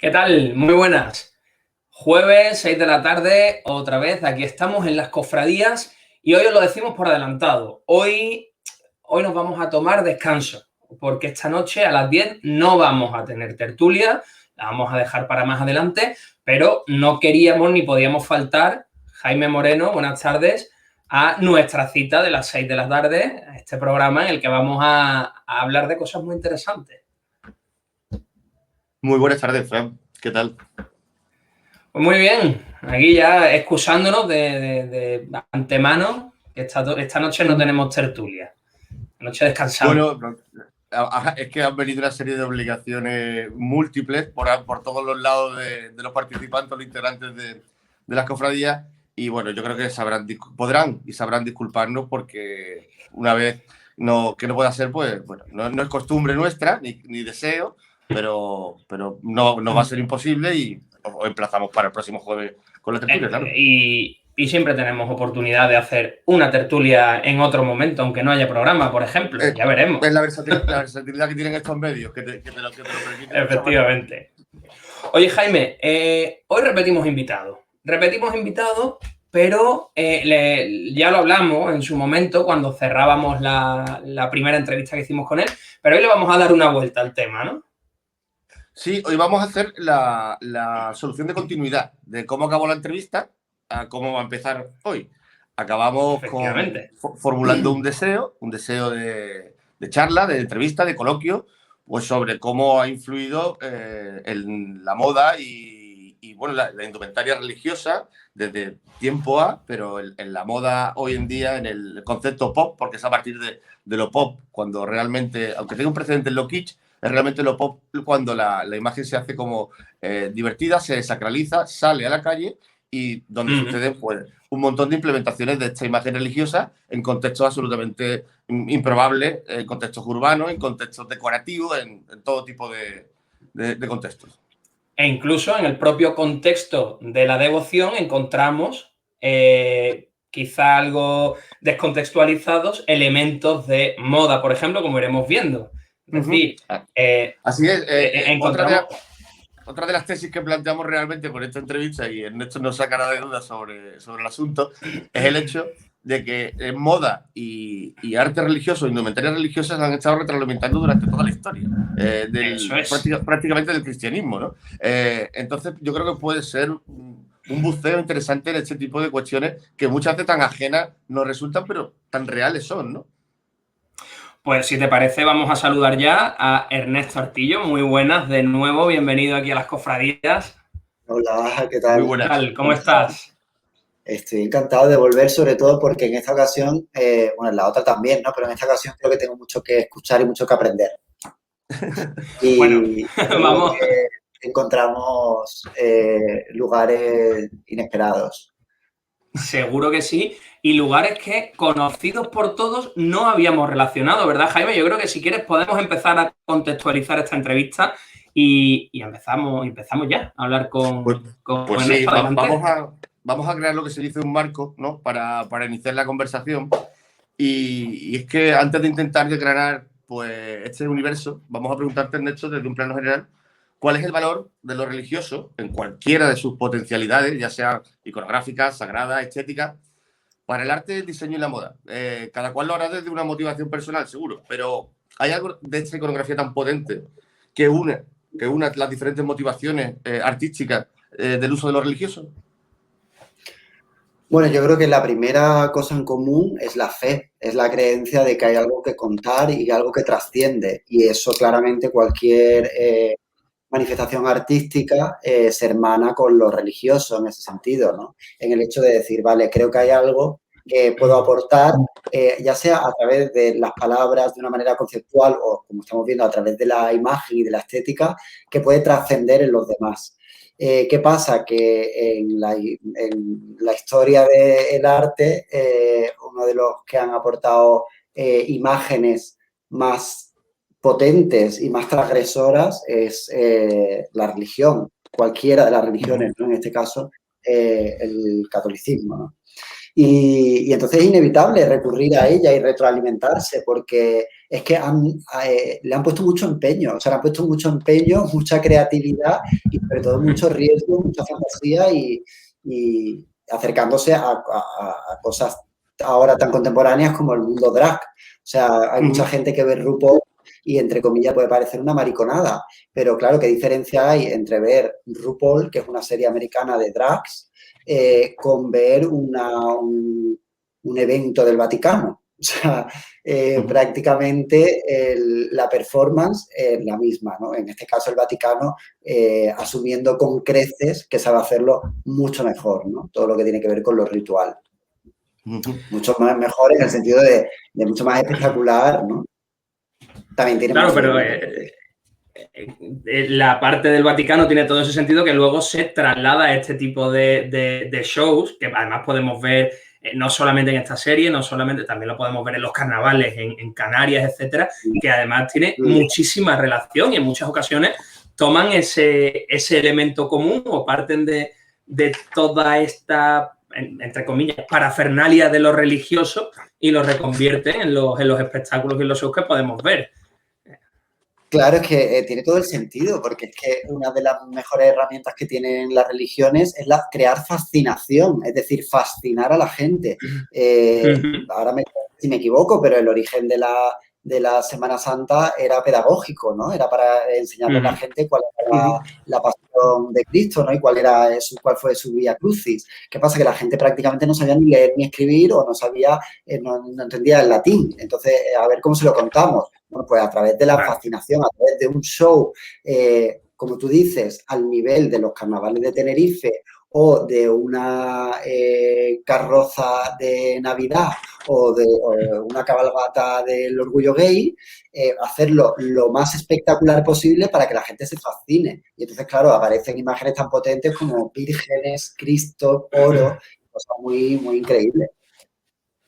¿Qué tal? Muy buenas. Jueves, 6 de la tarde, otra vez, aquí estamos en las cofradías y hoy os lo decimos por adelantado. Hoy nos vamos a tomar descanso, porque esta noche a las 10 no vamos a tener tertulia, la vamos a dejar para más adelante, pero no queríamos ni podíamos faltar, Jaime Moreno, buenas tardes, a nuestra cita de las 6 de la tarde, a este programa en el que vamos a hablar de cosas muy interesantes. Muy buenas tardes, Fran. ¿Qué tal? Pues muy bien, aquí ya excusándonos de antemano, que esta noche no tenemos tertulia, noche descansamos. Bueno, es que han venido una serie de obligaciones múltiples por todos los lados de los participantes, los integrantes de las cofradías, y bueno, yo creo que podrán y sabrán disculparnos porque una vez que no pueda ser, pues bueno, no es costumbre nuestra, ni deseo, pero no va a ser imposible y os emplazamos para el próximo jueves con la tertulia, claro. Y siempre tenemos oportunidad de hacer una tertulia en otro momento, aunque no haya programa, por ejemplo. Ya veremos. Es la versatilidad que tienen estos medios, que te lo permiten. Efectivamente. Oye, Jaime, hoy repetimos invitado. Pero ya lo hablamos en su momento cuando cerrábamos la primera entrevista que hicimos con él, pero hoy le vamos a dar una vuelta al tema, ¿no? Sí, hoy vamos a hacer la solución de continuidad de cómo acabó la entrevista a cómo va a empezar hoy. Acabamos formulando un deseo de charla, de entrevista, de coloquio, pues sobre cómo ha influido en la moda y bueno, la indumentaria religiosa desde tiempo pero en la moda hoy en día, en el concepto pop, porque es a partir de lo pop, cuando realmente, aunque tenga un precedente en lo kitsch, es realmente lo pop cuando la imagen se hace como divertida, se desacraliza, sale a la calle y donde suceden pues, un montón de implementaciones de esta imagen religiosa en contextos absolutamente improbables, en contextos urbanos, en contextos decorativos, en todo tipo de contextos. E incluso en el propio contexto de la devoción encontramos quizá algo descontextualizados elementos de moda, por ejemplo, como iremos viendo. Es decir, así es. encontramos... Otra de las tesis que planteamos realmente con esta entrevista, y Ernesto no sacará de dudas sobre el asunto, es el hecho de que en moda y arte religioso, indumentarias religiosas han estado retroalimentando durante toda la historia, prácticamente del cristianismo, ¿no? Entonces yo creo que puede ser un buceo interesante en este tipo de cuestiones que muchas veces tan ajenas nos resultan, pero tan reales son, ¿no? Pues si te parece, vamos a saludar ya a Ernesto Artillo. Muy buenas, de nuevo, bienvenido aquí a las cofradías. Hola, ¿qué tal? Muy buenas. ¿Qué tal? ¿Cómo estás? Estoy encantado de volver, sobre todo porque en esta ocasión, bueno, en la otra también, ¿no? Pero en esta ocasión creo que tengo mucho que escuchar y mucho que aprender. Y bueno, vamos. Encontramos lugares inesperados. Seguro que sí. Y lugares que, conocidos por todos, no habíamos relacionado, ¿verdad, Jaime? Yo creo que si quieres podemos empezar a contextualizar esta entrevista y empezamos ya a hablar con pues sí, vamos a crear lo que se dice un marco, ¿no? Para iniciar la conversación. Y es que antes de intentar desgranar pues, este universo, vamos a preguntarte, Ernesto, desde un plano general, ¿cuál es el valor de lo religioso en cualquiera de sus potencialidades, ya sea iconográficas, sagradas, estéticas, para el arte, el diseño y la moda? Cada cual lo hará desde una motivación personal, seguro, pero ¿hay algo de esta iconografía tan potente que une las diferentes motivaciones artísticas del uso de lo religioso? Bueno, yo creo que la primera cosa en común es la fe, es la creencia de que hay algo que contar y algo que trasciende. Y eso claramente cualquier manifestación artística se hermana con lo religioso en ese sentido, ¿no? En el hecho de decir, vale, creo que hay algo que puedo aportar, ya sea a través de las palabras de una manera conceptual o, como estamos viendo, a través de la imagen y de la estética, que puede trascender en los demás. ¿Qué pasa? Que en la historia del arte, uno de los que han aportado imágenes más potentes y más transgresoras es la religión, cualquiera de las religiones, ¿no? En este caso, el catolicismo, ¿no? Y entonces es inevitable recurrir a ella y retroalimentarse porque es que le han puesto mucho empeño, o sea, le han puesto mucho empeño, mucha creatividad y sobre todo mucho riesgo, mucha fantasía y acercándose a cosas ahora tan contemporáneas como el mundo drag. O sea, hay mucha gente que ve RuPaul y, entre comillas, puede parecer una mariconada, pero claro, ¿qué diferencia hay entre ver RuPaul, que es una serie americana de drags, con ver un evento del Vaticano? O sea, prácticamente la performance es la misma, ¿no? En este caso el Vaticano asumiendo con creces que sabe hacerlo mucho mejor, ¿no? Todo lo que tiene que ver con lo ritual. Mucho más mejor en el sentido de mucho más espectacular, ¿no? También tiene claro, mucho pero la parte del Vaticano tiene todo ese sentido que luego se traslada a este tipo de shows, que además podemos ver no solamente en esta serie, no solamente, también lo podemos ver en los carnavales, en Canarias, etcétera, que además tiene muchísima relación y en muchas ocasiones toman ese elemento común o parten de toda esta, entre comillas, parafernalia de lo religioso y lo reconvierten en los espectáculos y en los shows que podemos ver. Claro, es que tiene todo el sentido, porque es que una de las mejores herramientas que tienen las religiones es crear fascinación, es decir, fascinar a la gente. Ahora si me equivoco, pero el origen de la Semana Santa era pedagógico, ¿no? Era para enseñarle a la gente cuál era la pasión de Cristo, ¿no? Y cuál fue su vía crucis. ¿Qué pasa? Que la gente prácticamente no sabía ni leer ni escribir o no sabía, no entendía el latín. Entonces, a ver cómo se lo contamos. Bueno, pues a través de la fascinación, a través de un show, como tú dices, al nivel de los carnavales de Tenerife o de una carroza de Navidad o de una cabalgata del orgullo gay, hacerlo lo más espectacular posible para que la gente se fascine. Y entonces, claro, aparecen imágenes tan potentes como vírgenes, Cristo, oro, cosas muy, muy increíbles.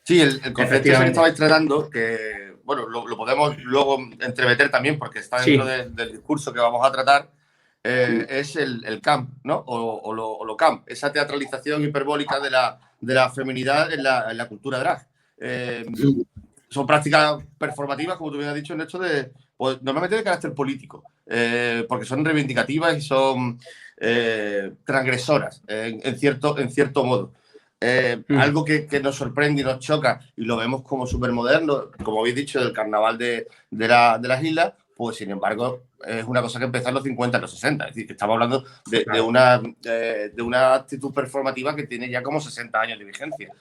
Sí, el concepto ese que estabais tratando, que bueno, lo podemos luego entremeter también porque está dentro del discurso que vamos a tratar, es el camp, ¿no? O lo camp, esa teatralización hiperbólica de la feminidad en la cultura drag. Son prácticas performativas, como tú bien has dicho, en el hecho de, pues, normalmente de carácter político, porque son reivindicativas y son transgresoras, en cierto modo. Algo que nos sorprende y nos choca y lo vemos como súper moderno, como habéis dicho, del carnaval de las islas, pues sin embargo es una cosa que empezó en los 50, en los 60. Es decir, que estamos hablando de una actitud performativa que tiene ya como 60 años de vigencia.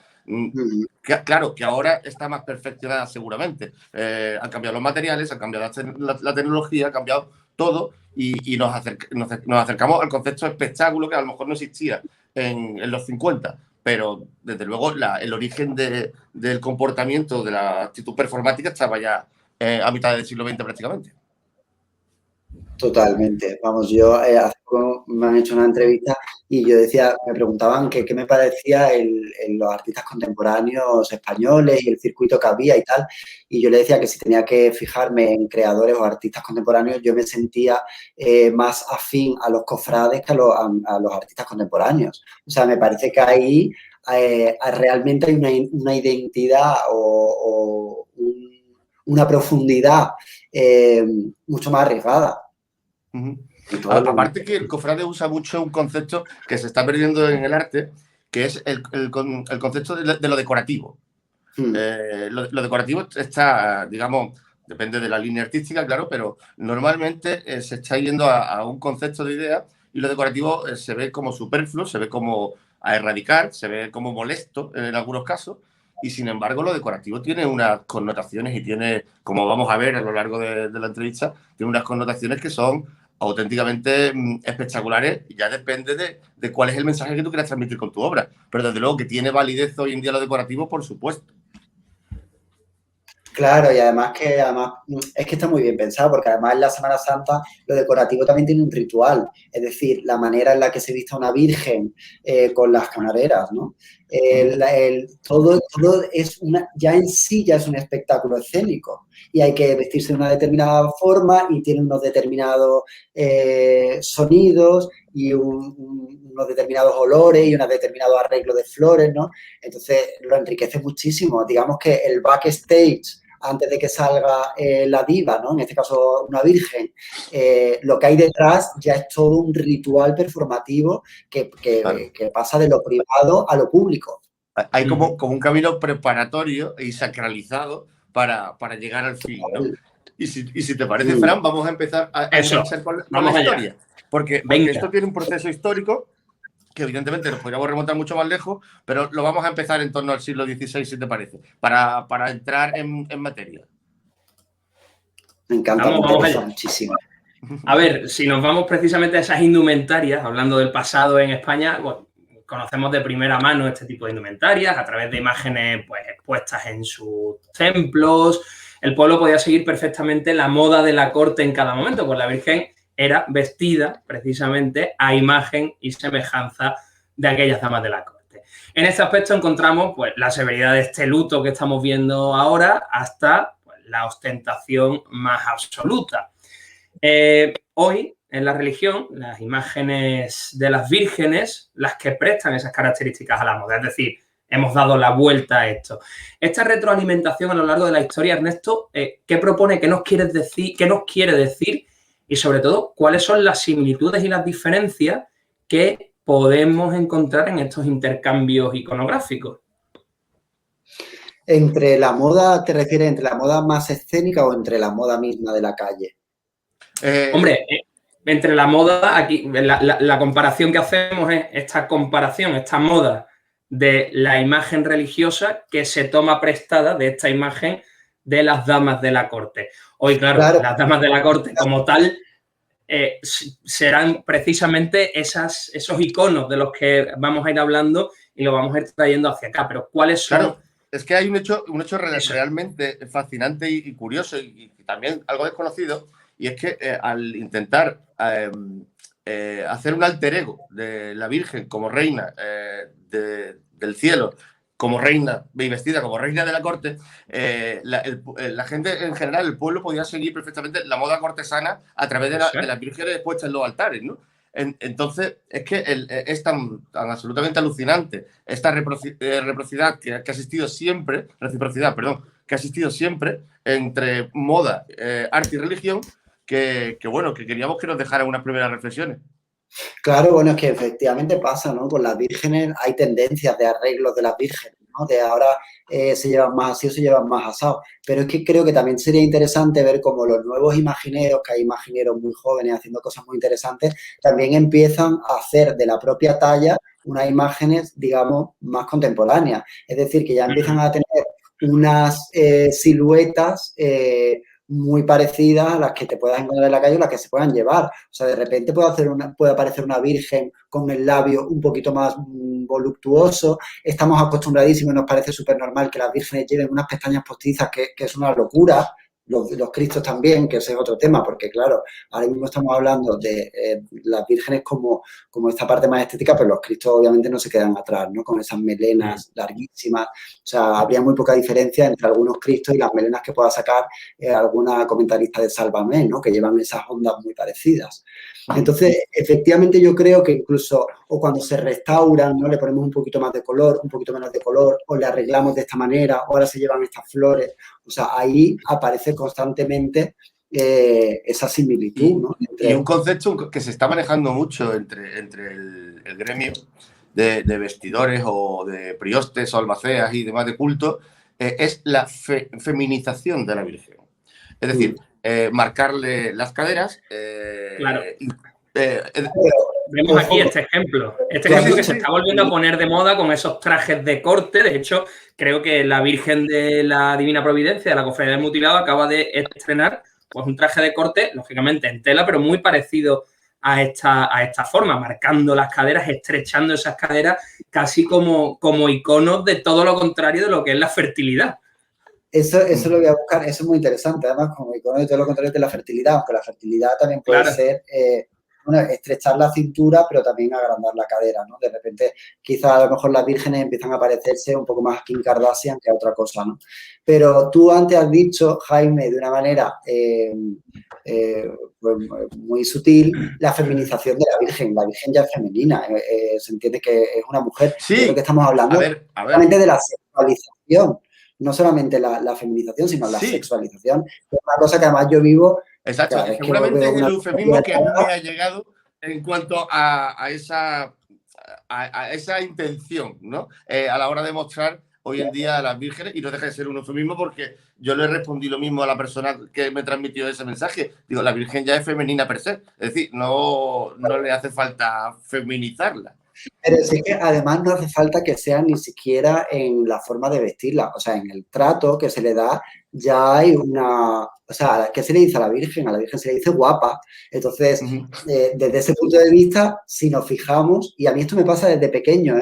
Claro, que ahora está más perfeccionada seguramente. Han cambiado los materiales, han cambiado la tecnología, ha cambiado todo y nos acercamos al concepto de espectáculo que a lo mejor no existía en los 50. Pero, desde luego, el origen del comportamiento, de la actitud performática, estaba ya a mitad del siglo XX prácticamente. Totalmente. Vamos, yo hace poco me han hecho una entrevista y yo decía, me preguntaban qué me parecía los artistas contemporáneos españoles y el circuito que había y tal. Y yo le decía que si tenía que fijarme en creadores o artistas contemporáneos, yo me sentía más afín a los cofrades que a los artistas contemporáneos. O sea, me parece que ahí realmente hay una identidad o una profundidad mucho más arriesgada. Aparte que el cofrade usa mucho un concepto que se está perdiendo en el arte, que es el concepto de lo decorativo. Lo decorativo está, digamos, depende de la línea artística, claro, pero normalmente se está yendo a un concepto de idea y lo decorativo se ve como superfluo, se ve como a erradicar, se ve como molesto en algunos casos. Y sin embargo, lo decorativo tiene unas connotaciones y tiene, como vamos a ver a lo largo de la entrevista, tiene unas connotaciones que son auténticamente espectaculares. Ya depende de cuál es el mensaje que tú quieras transmitir con tu obra. Pero desde luego que tiene validez hoy en día lo decorativo, por supuesto. Claro, y además es que está muy bien pensado, porque además en la Semana Santa lo decorativo también tiene un ritual, es decir, la manera en la que se vista una virgen con las camareras, ¿no? Todo es ya en sí ya es un espectáculo escénico y hay que vestirse de una determinada forma y tiene unos determinados sonidos y unos determinados olores y unos determinados arreglos de flores, ¿no? Entonces, lo enriquece muchísimo. Digamos que el backstage, antes de que salga la diva, ¿no? En este caso, una virgen, lo que hay detrás ya es todo un ritual performativo que pasa de lo privado a lo público. Hay como un camino preparatorio y sacralizado para llegar al fin, ¿no? Y si te parece, Fran, vamos a empezar a enganchar con la historia. Porque esto tiene un proceso histórico que evidentemente nos podríamos remontar mucho más lejos, pero lo vamos a empezar en torno al siglo XVI, si te parece, para entrar en materia. Me encanta, me interesa muchísimo. A ver, si nos vamos precisamente a esas indumentarias, hablando del pasado en España, bueno, conocemos de primera mano este tipo de indumentarias a través de imágenes pues, expuestas en sus templos. El pueblo podía seguir perfectamente la moda de la corte en cada momento, pues la Virgen era vestida precisamente a imagen y semejanza de aquellas damas de la corte. En este aspecto encontramos pues, la severidad de este luto que estamos viendo ahora hasta pues, la ostentación más absoluta. Hoy, en la religión, las imágenes de las vírgenes, las que prestan esas características a la moda, es decir, hemos dado la vuelta a esto. Esta retroalimentación a lo largo de la historia, Ernesto, ¿qué propone? ¿Qué nos quiere decir? Y sobre todo, ¿cuáles son las similitudes y las diferencias que podemos encontrar en estos intercambios iconográficos? ¿Entre la moda, te refieres, entre la moda más escénica o entre la moda misma de la calle? Hombre, entre la moda, aquí la comparación que hacemos es esta comparación, esta moda de la imagen religiosa que se toma prestada de esta imagen de las damas de la corte. Hoy, claro, las damas de la corte como tal serán precisamente esos iconos de los que vamos a ir hablando y lo vamos a ir trayendo hacia acá. Pero ¿cuáles son? Claro, es que hay un hecho realmente fascinante y curioso y también algo desconocido, y es que al intentar hacer un alter ego de la Virgen como reina del cielo, como reina y vestida como reina de la corte, la gente en general, el pueblo, podía seguir perfectamente la moda cortesana a través de las vírgenes expuestas en los altares, ¿no? Entonces, es que es tan absolutamente alucinante esta reciprocidad que ha existido siempre, que ha existido siempre entre moda, arte y religión, que queríamos que nos dejara unas primeras reflexiones. Claro, bueno, es que efectivamente pasa, ¿no? Con las vírgenes hay tendencias de arreglos de las vírgenes, ¿no? De ahora se llevan más así o se llevan más asado. Pero es que creo que también sería interesante ver cómo los nuevos imagineros, que hay imagineros muy jóvenes haciendo cosas muy interesantes, también empiezan a hacer de la propia talla unas imágenes, digamos, más contemporáneas. Es decir, que ya empiezan a tener unas siluetas muy parecidas a las que te puedas encontrar en la calle o las que se puedan llevar. O sea, de repente puede aparecer una virgen con el labio un poquito más voluptuoso. Estamos acostumbradísimos y nos parece súper normal que las vírgenes lleven unas pestañas postizas, que es una locura. Los cristos también, que ese es otro tema, porque claro, ahora mismo estamos hablando de las vírgenes como esta parte más estética, pero los cristos obviamente no se quedan atrás, ¿no? Con esas melenas larguísimas. O sea, habría muy poca diferencia entre algunos cristos y las melenas que pueda sacar alguna comentarista de Sálvame, ¿no? Que llevan esas ondas muy parecidas. Entonces, efectivamente, yo creo que incluso o cuando se restauran, ¿no? Le ponemos un poquito más de color, un poquito menos de color, o le arreglamos de esta manera, o ahora se llevan estas flores. O sea, ahí aparece constantemente esa similitud, ¿no? Y un concepto que se está manejando mucho entre el gremio de vestidores o de priostes o almaceas y demás de culto, es la feminización de la Virgen. Es decir, marcarle las caderas. Claro. Vemos aquí este ejemplo. Este ejemplo que se está volviendo a poner de moda con esos trajes de corte. De hecho, creo que la Virgen de la Divina Providencia, de la Cofradía del Mutilado, acaba de estrenar pues, un traje de corte, lógicamente en tela, pero muy parecido a esta forma, marcando las caderas, estrechando esas caderas, casi como iconos de todo lo contrario de lo que es la fertilidad. Eso lo voy a buscar, eso es muy interesante, además, como icono de todo lo contrario de la fertilidad, aunque la fertilidad también puede ser, estrechar la cintura, pero también agrandar la cadera, ¿no? De repente, quizás a lo mejor las vírgenes empiezan a parecerse un poco más a Kim Kardashian que a otra cosa, ¿no? Pero tú antes has dicho, Jaime, de una manera pues, muy sutil, la feminización de la Virgen. La Virgen ya es femenina, se entiende que es una mujer. Sí, yo creo que estamos hablando solamente de la sexualización, no solamente la feminización, sino la sexualización. Es una cosa que además yo vivo. Exacto, cada vez seguramente que es el una eufemismo que a mí me ha llegado en cuanto a esa intención, ¿no? A la hora de mostrar hoy en día a las vírgenes, y no deja de ser un eufemismo porque yo le respondí lo mismo a la persona que me transmitió ese mensaje. Digo, la Virgen ya es femenina per se, es decir, no le hace falta feminizarla. Pero sí que además no hace falta que sea ni siquiera en la forma de vestirla, o sea, en el trato que se le da ya hay una, o sea, ¿qué se le dice a la Virgen? A la Virgen se le dice guapa. Entonces, desde ese punto de vista, si nos fijamos, y a mí esto me pasa desde pequeño,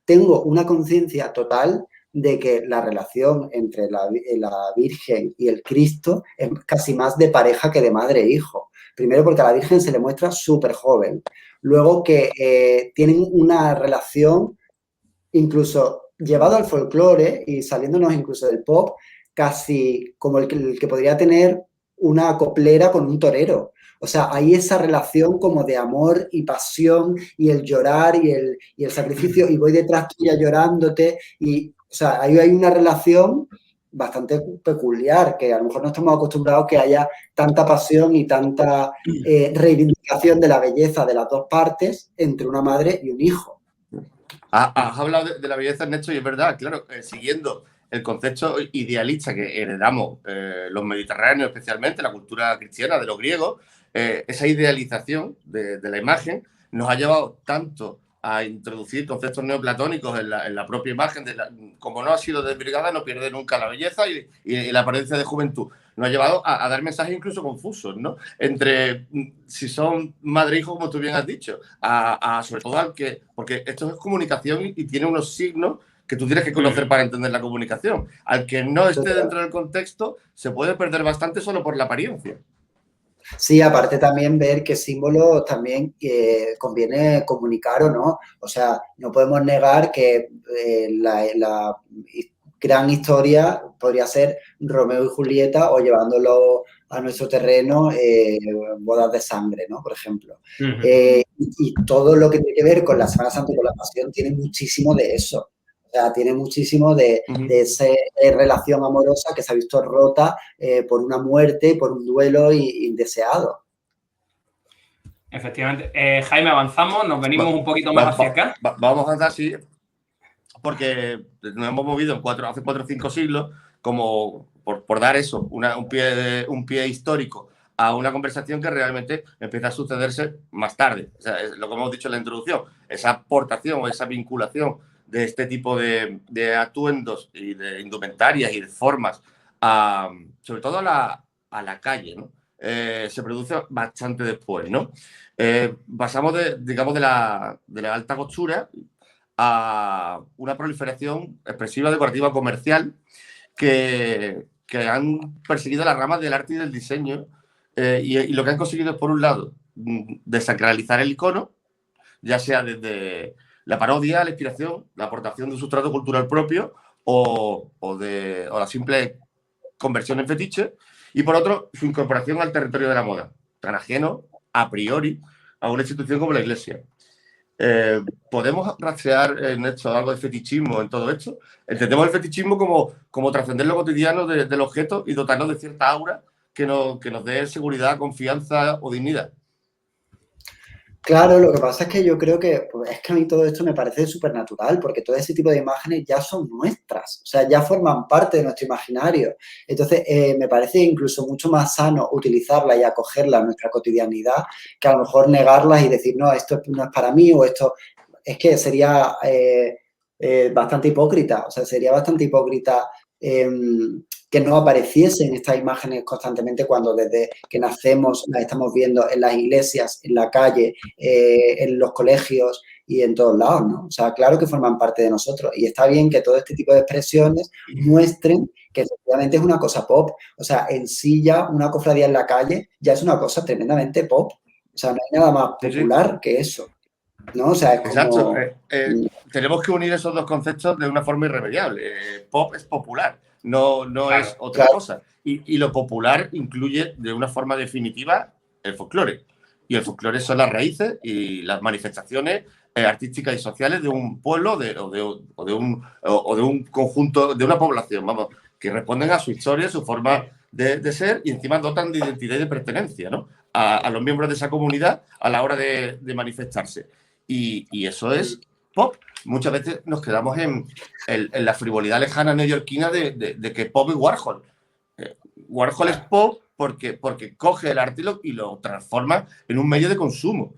tengo una conciencia total de que la relación entre la Virgen y el Cristo es casi más de pareja que de madre e hijo. Primero porque a la Virgen se le muestra súper joven. Luego que tienen una relación, incluso llevado al folclore y saliéndonos incluso del pop, casi como el que podría tener una coplera con un torero. O sea, hay esa relación como de amor y pasión y el llorar y el sacrificio y voy detrás tuya llorándote y, o sea, ahí hay una relación bastante peculiar, que a lo mejor no estamos acostumbrados que haya tanta pasión y tanta reivindicación de la belleza de las dos partes entre una madre y un hijo. Has hablado de la belleza, Ernesto, y es verdad, claro, siguiendo el concepto idealista que heredamos los mediterráneos, especialmente la cultura cristiana de los griegos, esa idealización de la imagen nos ha llevado tanto a introducir conceptos neoplatónicos en la propia imagen, como no ha sido desbrigada, no pierde nunca la belleza y la apariencia de juventud. Nos ha llevado a dar mensajes incluso confusos, ¿no? Entre si son madre e hijo, como tú bien has dicho, sobre todo al que, porque esto es comunicación y tiene unos signos que tú tienes que conocer para entender la comunicación. Al que no esté dentro del contexto, se puede perder bastante solo por la apariencia. Sí, aparte también ver qué símbolos también conviene comunicar o no. O sea, no podemos negar que la gran historia podría ser Romeo y Julieta o llevándolo a nuestro terreno, bodas de sangre, ¿no? Por ejemplo. Y todo lo que tiene que ver con la Semana Santa y con la Pasión tiene muchísimo de eso. O sea, tiene muchísimo de esa relación amorosa que se ha visto rota por una muerte, por un duelo indeseado. Efectivamente. Jaime, avanzamos, nos venimos un poquito más hacia acá. Vamos a andar así, porque nos hemos movido hace 4 o 5 siglos, como por dar eso, un pie histórico a una conversación que realmente empieza a sucederse más tarde. O sea, es lo que hemos dicho en la introducción, esa aportación o esa vinculación de este tipo de atuendos y de indumentarias y de formas, sobre todo a la calle, ¿no? Se produce bastante después, ¿no? Pasamos digamos, de la alta costura a una proliferación expresiva, decorativa, comercial que han perseguido las ramas del arte y del diseño y lo que han conseguido es, por un lado, desacralizar el icono, ya sea desde la parodia, la inspiración, la aportación de un sustrato cultural propio o la simple conversión en fetiche, y por otro, su incorporación al territorio de la moda, tan ajeno, a priori, a una institución como la Iglesia. ¿Podemos rastrear, Ernesto, algo de fetichismo en todo esto? Entendemos el fetichismo como trascender lo cotidiano del objeto y dotarnos de cierta aura que nos dé seguridad, confianza o dignidad. Claro, lo que pasa es que yo creo que pues, es que a mí todo esto me parece súper natural, porque todo ese tipo de imágenes ya son nuestras, o sea, ya forman parte de nuestro imaginario. Entonces, me parece incluso mucho más sano utilizarlas y acogerlas en nuestra cotidianidad que a lo mejor negarlas y decir, no, esto no es para mí o esto es que sería bastante hipócrita, o sea, sería bastante hipócrita que no apareciesen estas imágenes constantemente cuando desde que nacemos las estamos viendo en las iglesias, en la calle, en los colegios y en todos lados, ¿no? O sea, claro que forman parte de nosotros y está bien que todo este tipo de expresiones muestren que efectivamente es una cosa pop. O sea, en sí ya una cofradía en la calle ya es una cosa tremendamente pop. O sea, no hay nada más popular que eso, ¿no? O sea, es como... Exacto. Tenemos que unir esos dos conceptos de una forma irremediable. Pop es popular. no Claro, es otra cosa. Y lo popular incluye de una forma definitiva el folclore. Y el folclore son las raíces y las manifestaciones artísticas y sociales de un pueblo o de un conjunto, de una población, vamos, que responden a su historia, su forma de ser y encima dotan de identidad y de pertenencia, ¿no? A los miembros de esa comunidad a la hora de manifestarse. Y eso es pop. Muchas veces nos quedamos en la frivolidad lejana neoyorquina de que pop es Warhol. Warhol es pop porque coge el arte y lo transforma en un medio de consumo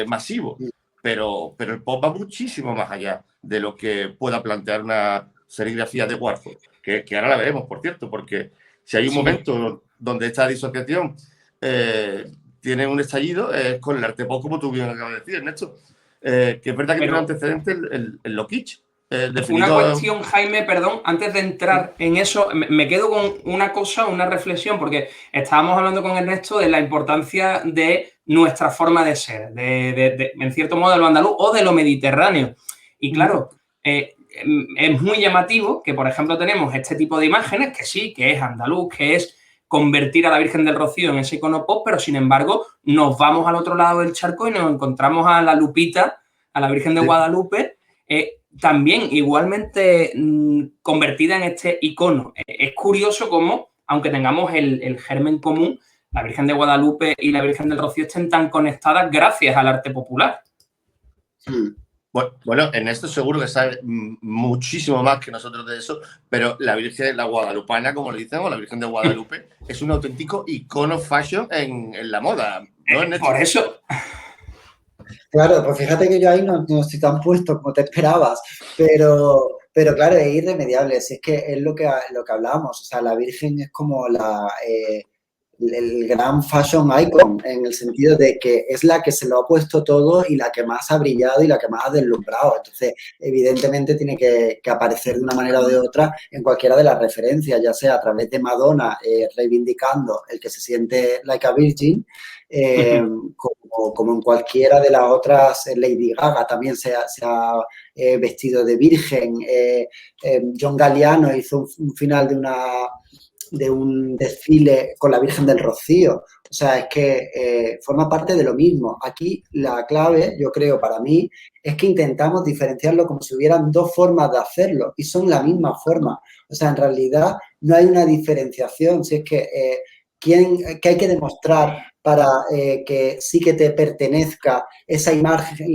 masivo. Pero el pop va muchísimo más allá de lo que pueda plantear una serigrafía de Warhol, que ahora la veremos, por cierto, porque si hay un momento donde esta disociación tiene un estallido, es con el arte pop, como tú bien acabas de decir, Ernesto. Que es verdad que tiene antecedentes en lo kitsch. Una cuestión, Jaime, perdón, antes de entrar en eso, me quedo con una cosa, una reflexión, porque estábamos hablando con Ernesto de la importancia de nuestra forma de ser, en cierto modo de lo andaluz o de lo mediterráneo. Y claro, es muy llamativo que, por ejemplo, tenemos este tipo de imágenes, que sí, que es andaluz, que es convertir a la Virgen del Rocío en ese icono pop, pero sin embargo nos vamos al otro lado del charco y nos encontramos a la Lupita, a la Virgen de Guadalupe, también igualmente convertida en este icono. Es curioso cómo, aunque tengamos el germen común, la Virgen de Guadalupe y la Virgen del Rocío estén tan conectadas gracias al arte popular. Bueno, en esto seguro que sabe muchísimo más que nosotros de eso, pero la Virgen, la guadalupana, como le dicen, o la Virgen de Guadalupe, es un auténtico icono fashion en la moda, ¿no? Por eso... Claro, pues fíjate que yo ahí no estoy tan puesto como te esperabas, pero claro, es irremediable, es que es lo que hablábamos, o sea, la Virgen es como el gran fashion icon, en el sentido de que es la que se lo ha puesto todo y la que más ha brillado y la que más ha deslumbrado. Entonces, evidentemente tiene que aparecer de una manera o de otra en cualquiera de las referencias, ya sea a través de Madonna reivindicando el que se siente like a virgin, como en cualquiera de las otras. Lady Gaga también se ha vestido de virgen. John Galliano hizo un final de un desfile con la Virgen del Rocío. O sea, es que forma parte de lo mismo. Aquí la clave, yo creo, para mí, es que intentamos diferenciarlo como si hubieran dos formas de hacerlo y son la misma forma. O sea, en realidad no hay una diferenciación. Si es que, ¿qué hay que demostrar para que sí que te pertenezca esa imagen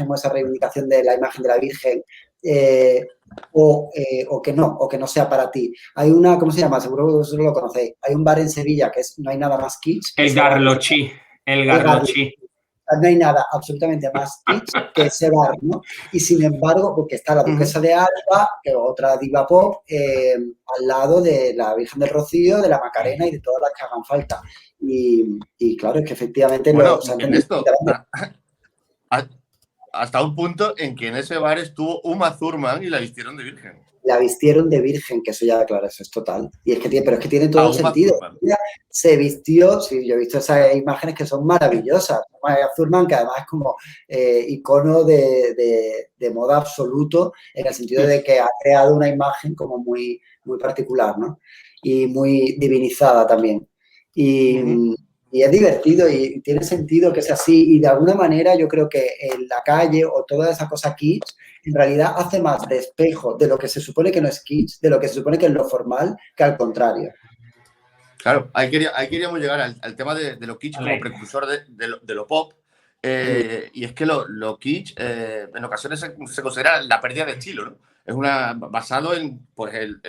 o esa reivindicación de la imagen de la Virgen? O que no sea para ti. Hay una, ¿cómo se llama? Seguro que vosotros lo conocéis. Hay un bar en Sevilla que es No hay nada más kitsch. El Garlochí. No hay nada absolutamente más kitsch que ese bar, ¿no? Y sin embargo, porque está la Duquesa de Alba, que es otra diva pop, al lado de la Virgen del Rocío, de la Macarena y de todas las que hagan falta. Y claro, es que efectivamente... Bueno, en esto... Hasta un punto en que en ese bar estuvo Uma Thurman y la vistieron de virgen. La vistieron de virgen, que eso ya, claro, eso es total. Y es que pero es que tiene todo el sentido. Ella se vistió, sí, yo he visto esas imágenes que son maravillosas. Uma Thurman, que además es como icono de moda absoluto, en el sentido de que ha creado una imagen como muy, muy particular, ¿no? Y muy divinizada también. Y es divertido y tiene sentido que sea así. Y de alguna manera yo creo que en la calle o toda esa cosa kitsch en realidad hace más de espejo de lo que se supone que no es kitsch, de lo que se supone que es lo formal, que al contrario. Claro, ahí queríamos llegar al tema de lo kitsch como precursor de lo pop. Y es que lo kitsch en ocasiones se considera la pérdida de estilo, ¿no? Es basado en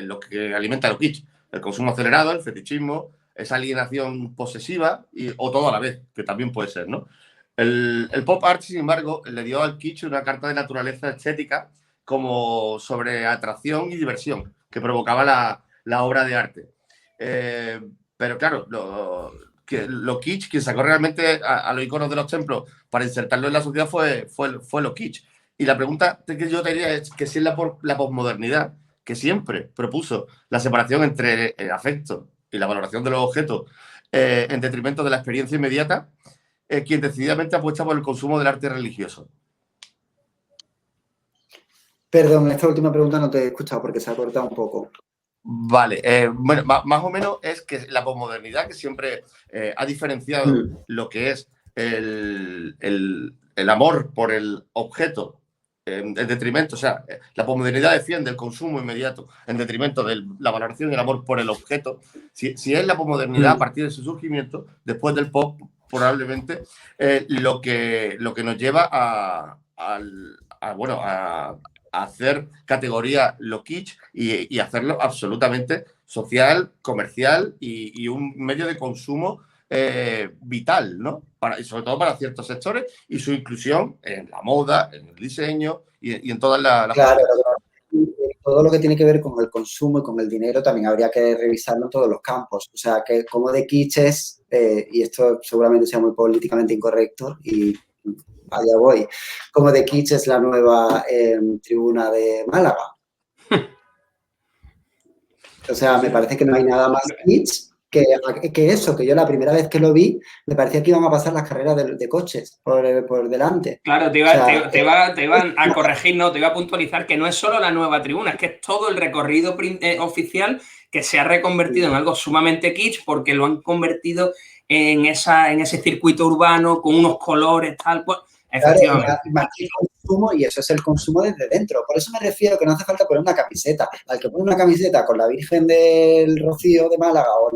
lo que alimenta lo kitsch. El consumo acelerado, el fetichismo, esa alienación posesiva o todo a la vez, que también puede ser, ¿no? El pop art, sin embargo, le dio al kitsch una carta de naturaleza estética como sobre atracción y diversión que provocaba la obra de arte. Pero claro, lo kitsch, quien sacó realmente a los iconos de los templos para insertarlo en la sociedad fue lo kitsch. Y la pregunta que yo te diría es que si es la posmodernidad que siempre propuso la separación entre el afecto y la valoración de los objetos en detrimento de la experiencia inmediata, quien decididamente apuesta por el consumo del arte religioso. Perdón, esta última pregunta no te he escuchado porque se ha cortado un poco. Vale, bueno, más o menos es que la posmodernidad que siempre ha diferenciado lo que es el amor por el objeto en detrimento, o sea, la posmodernidad defiende el consumo inmediato en detrimento de la valoración y el amor por el objeto. Si es la posmodernidad a partir de su surgimiento, después del pop, probablemente, lo que nos lleva a hacer categoría lo kitsch y hacerlo absolutamente social, comercial y un medio de consumo vital, ¿no? Y sobre todo para ciertos sectores y su inclusión en la moda, en el diseño y en todas las... Claro, todo lo que tiene que ver con el consumo y con el dinero también habría que revisarlo en todos los campos. O sea, que como de kitsch es, y esto seguramente sea muy políticamente incorrecto y allá voy, como de kitsch es la nueva tribuna de Málaga. O sea, me parece que no hay nada más kitsch que eso, que yo la primera vez que lo vi, me parecía que iban a pasar las carreras de coches por delante. Claro, te iban a corregir, no, te iba a puntualizar que no es solo la nueva tribuna, es que es todo el recorrido oficial que se ha reconvertido en algo sumamente kitsch porque lo han convertido en ese circuito urbano con unos colores, tal, pues, efectivamente. Claro, el consumo, y eso es el consumo desde dentro. Por eso me refiero que no hace falta poner una camiseta. Al que pone una camiseta con la Virgen del Rocío de Málaga o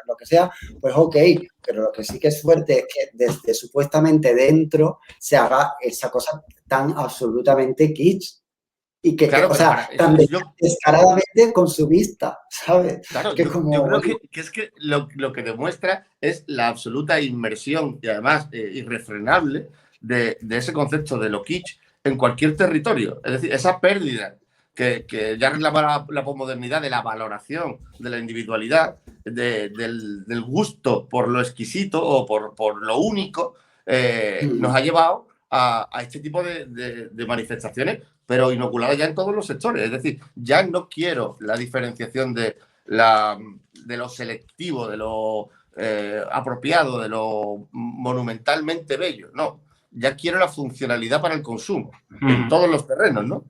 lo que sea, pues ok. Pero lo que sí que es fuerte es que desde supuestamente dentro se haga esa cosa tan absolutamente kitsch. Y que, claro, o sea, tan descaradamente consumista, ¿sabes? Claro, que yo creo que es que lo que demuestra es la absoluta inmersión y además irrefrenable de ese concepto de lo kitsch en cualquier territorio. Es decir, esa pérdida que ya reclama la posmodernidad de la valoración de la individualidad, del gusto por lo exquisito o por lo único, nos ha llevado a este tipo de manifestaciones, pero inoculada ya en todos los sectores. Es decir, ya no quiero la diferenciación de lo selectivo, de lo apropiado, de lo monumentalmente bello. No, ya quiero la funcionalidad para el consumo, en todos los terrenos, ¿no?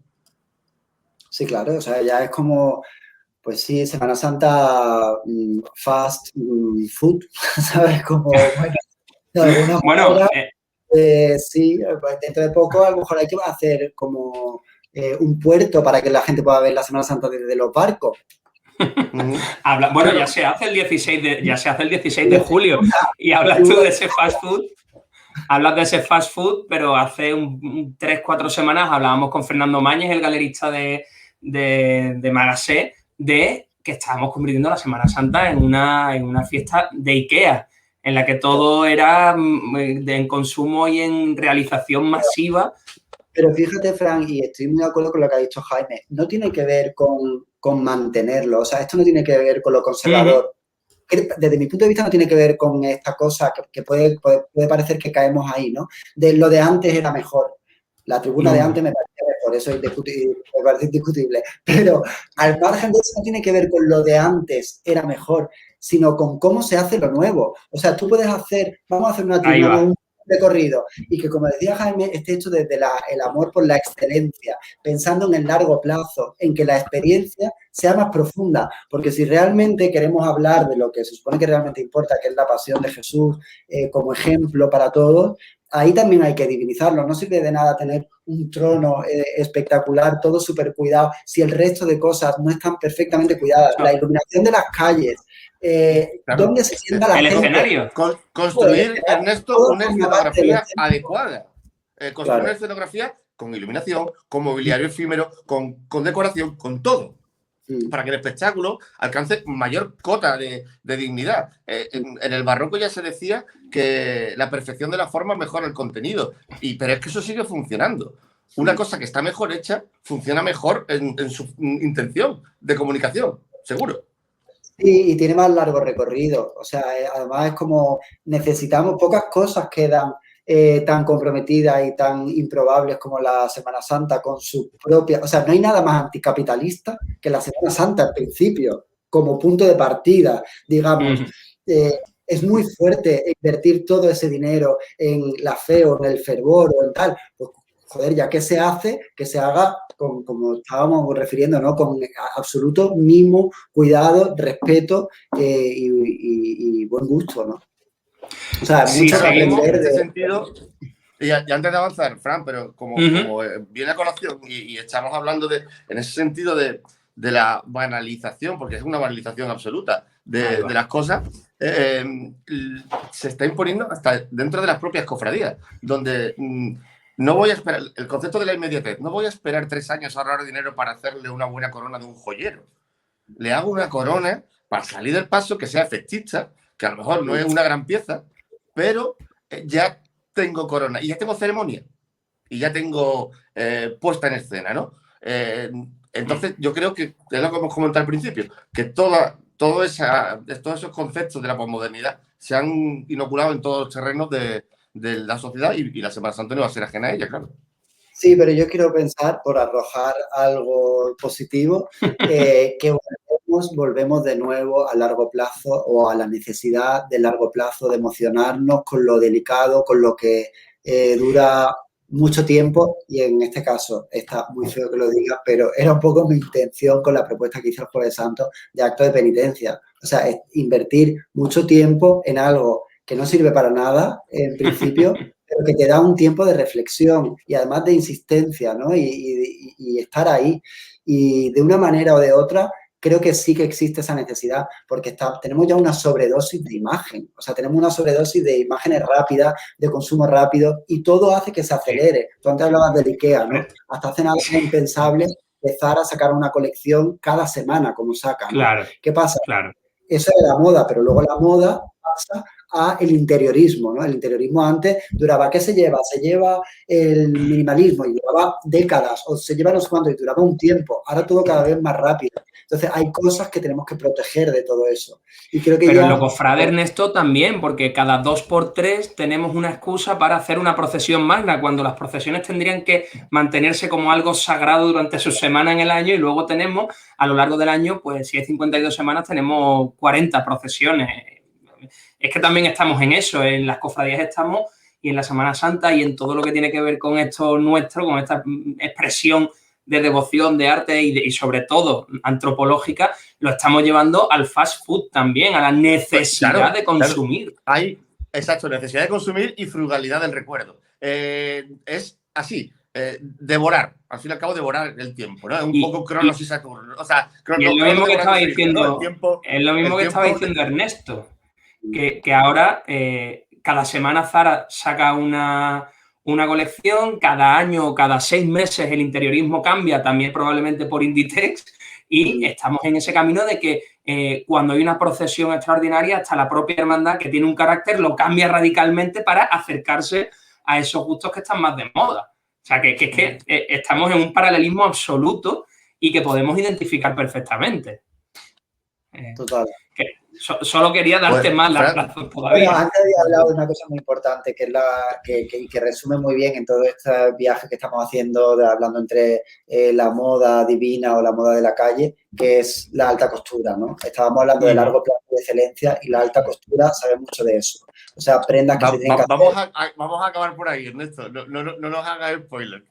Sí, claro, o sea, ya es como, pues sí, Semana Santa, fast food, ¿sabes? Como, bueno, de alguna manera, sí, pues dentro de poco a lo mejor hay que hacer como un puerto para que la gente pueda ver la Semana Santa desde los barcos. Bueno, ya se hace el 16 de julio y hablas tú de ese fast food. Hablas de ese fast food, pero hace 3-4 semanas hablábamos con Fernando Mañez, el galerista de Magasé, de que estábamos convirtiendo la Semana Santa en una fiesta de Ikea, en la que todo era en consumo y en realización masiva. Pero fíjate, Fran, y estoy muy de acuerdo con lo que ha dicho Jaime, no tiene que ver con mantenerlo, o sea, esto no tiene que ver con lo conservador. Desde mi punto de vista no tiene que ver con esta cosa que puede parecer que caemos ahí, ¿no? De lo de antes era mejor. La tribuna de antes me parecía mejor, eso me parece indiscutible. Pero al margen de eso no tiene que ver con lo de antes era mejor, sino con cómo se hace lo nuevo. O sea, tú puedes vamos a hacer una tribuna, un recorrido, y que, como decía Jaime, esté hecho desde el amor por la excelencia, pensando en el largo plazo, en que la experiencia sea más profunda, porque si realmente queremos hablar de lo que se supone que realmente importa, que es la pasión de Jesús como ejemplo para todos, ahí también hay que divinizarlo. No sirve de nada tener un trono espectacular, todo súper cuidado, si el resto de cosas no están perfectamente cuidadas. La iluminación de las calles, claro, dónde se sienta la gente. Escenario. Construir, Ernesto, una escenografía adecuada. Construir una escenografía con iluminación, con mobiliario efímero, con decoración, con todo. Para que el espectáculo alcance mayor cota de dignidad. En el barroco ya se decía que la perfección de la forma mejora el contenido, pero es que eso sigue funcionando. Una cosa que está mejor hecha funciona mejor en su intención de comunicación, seguro. Sí, y tiene más largo recorrido. O sea, además es como necesitamos, pocas cosas quedan tan comprometidas y tan improbables como la Semana Santa con su propia... O sea, no hay nada más anticapitalista que la Semana Santa al principio, como punto de partida, digamos. Es muy fuerte invertir todo ese dinero en la fe o en el fervor o en tal. Pues, joder, ya que se hace, que se haga como estábamos refiriendo, ¿no? Con absoluto mimo, cuidado, respeto y buen gusto, ¿no? O sea, Sí, mucho que aprender en este de... sentido, y antes de avanzar, Fran, pero como viene a colación y estamos hablando en ese sentido de la banalización, porque es una banalización absoluta de las cosas, se está imponiendo hasta dentro de las propias cofradías, donde no voy a esperar, el concepto de la inmediatez, no voy a esperar 3 años a ahorrar dinero para hacerle una buena corona de un joyero. Le hago una corona para salir del paso que sea efectista, que a lo mejor no es una gran pieza, pero ya tengo corona y ya tengo ceremonia y ya tengo puesta en escena, ¿no? Entonces, yo creo que es lo que hemos comentado al principio, que todos esos conceptos de la posmodernidad se han inoculado en todos los terrenos de la sociedad y la Semana Santa no va a ser ajena a ella, claro. Sí, pero yo quiero pensar, por arrojar algo positivo, que volvemos de nuevo a largo plazo o a la necesidad de largo plazo de emocionarnos con lo delicado, con lo que dura mucho tiempo y en este caso está muy feo que lo diga, pero era un poco mi intención con la propuesta que hice el Jueves Santo de acto de penitencia. O sea, es invertir mucho tiempo en algo que no sirve para nada, en principio, pero que te da un tiempo de reflexión y además de insistencia, ¿no? Y estar ahí. Y de una manera o de otra, creo que sí que existe esa necesidad, porque tenemos ya una sobredosis de imagen, o sea, tenemos una sobredosis de imágenes rápidas, de consumo rápido, y todo hace que se acelere. Tú antes hablabas del IKEA, ¿no? Hasta hace nada era impensable empezar a sacar una colección cada semana, como saca, ¿no? Claro. ¿Qué pasa? Claro. Eso es la moda, pero luego la moda pasa a el interiorismo, ¿no? El interiorismo antes duraba, ¿qué se lleva? Se lleva el minimalismo y duraba décadas, o se lleva no sé cuánto y duraba un tiempo. Ahora todo cada vez más rápido. Entonces hay cosas que tenemos que proteger de todo eso. Y creo que pero ya... en lo cofrade, Ernesto, también, porque cada 2x3 tenemos una excusa para hacer una procesión magna, cuando las procesiones tendrían que mantenerse como algo sagrado durante su semana en el año y luego tenemos, a lo largo del año, pues si hay 52 semanas, tenemos 40 procesiones. Es que también estamos en eso, en las cofradías estamos y en la Semana Santa y en todo lo que tiene que ver con esto nuestro, con esta expresión de devoción, de arte y sobre todo antropológica, lo estamos llevando al fast food también, a la necesidad de consumir. Claro. Hay, exacto, necesidad de consumir y frugalidad del recuerdo. Es así, devorar, al fin y al cabo devorar el tiempo, ¿no? Es un poco Cronos y Saturno. O sea, y es lo mismo que estaba diciendo, estaba diciendo Ernesto, que ahora cada semana Zara saca una colección, cada año o cada 6 meses el interiorismo cambia, también probablemente por Inditex, y estamos en ese camino de que cuando hay una procesión extraordinaria, hasta la propia hermandad, que tiene un carácter, lo cambia radicalmente para acercarse a esos gustos que están más de moda. O sea, que estamos en un paralelismo absoluto y que podemos identificar perfectamente. Total. Solo quería darte más las razón todavía. Bueno, antes había hablado de una cosa muy importante que es que resume muy bien en todo este viaje que estamos haciendo, hablando entre la moda divina o la moda de la calle, que es la alta costura, ¿no? Estábamos hablando de largo plazo de excelencia y la alta costura sabe mucho de eso. O sea, prendas que se tienen que hacer. Vamos a acabar por ahí, Ernesto. No nos hagas spoiler.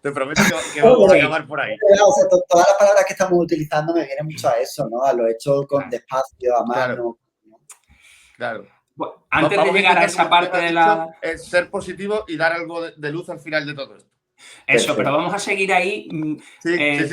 Te prometo que vamos a acabar por ahí. O sea, todas las palabras que estamos utilizando me vienen mucho a eso, ¿no? A lo hecho con despacio, a mano. Claro. Bueno, antes de llegar a esa parte de la... Es ser positivo y dar algo de luz al final de todo esto. Eso, perfecto. Pero vamos a seguir ahí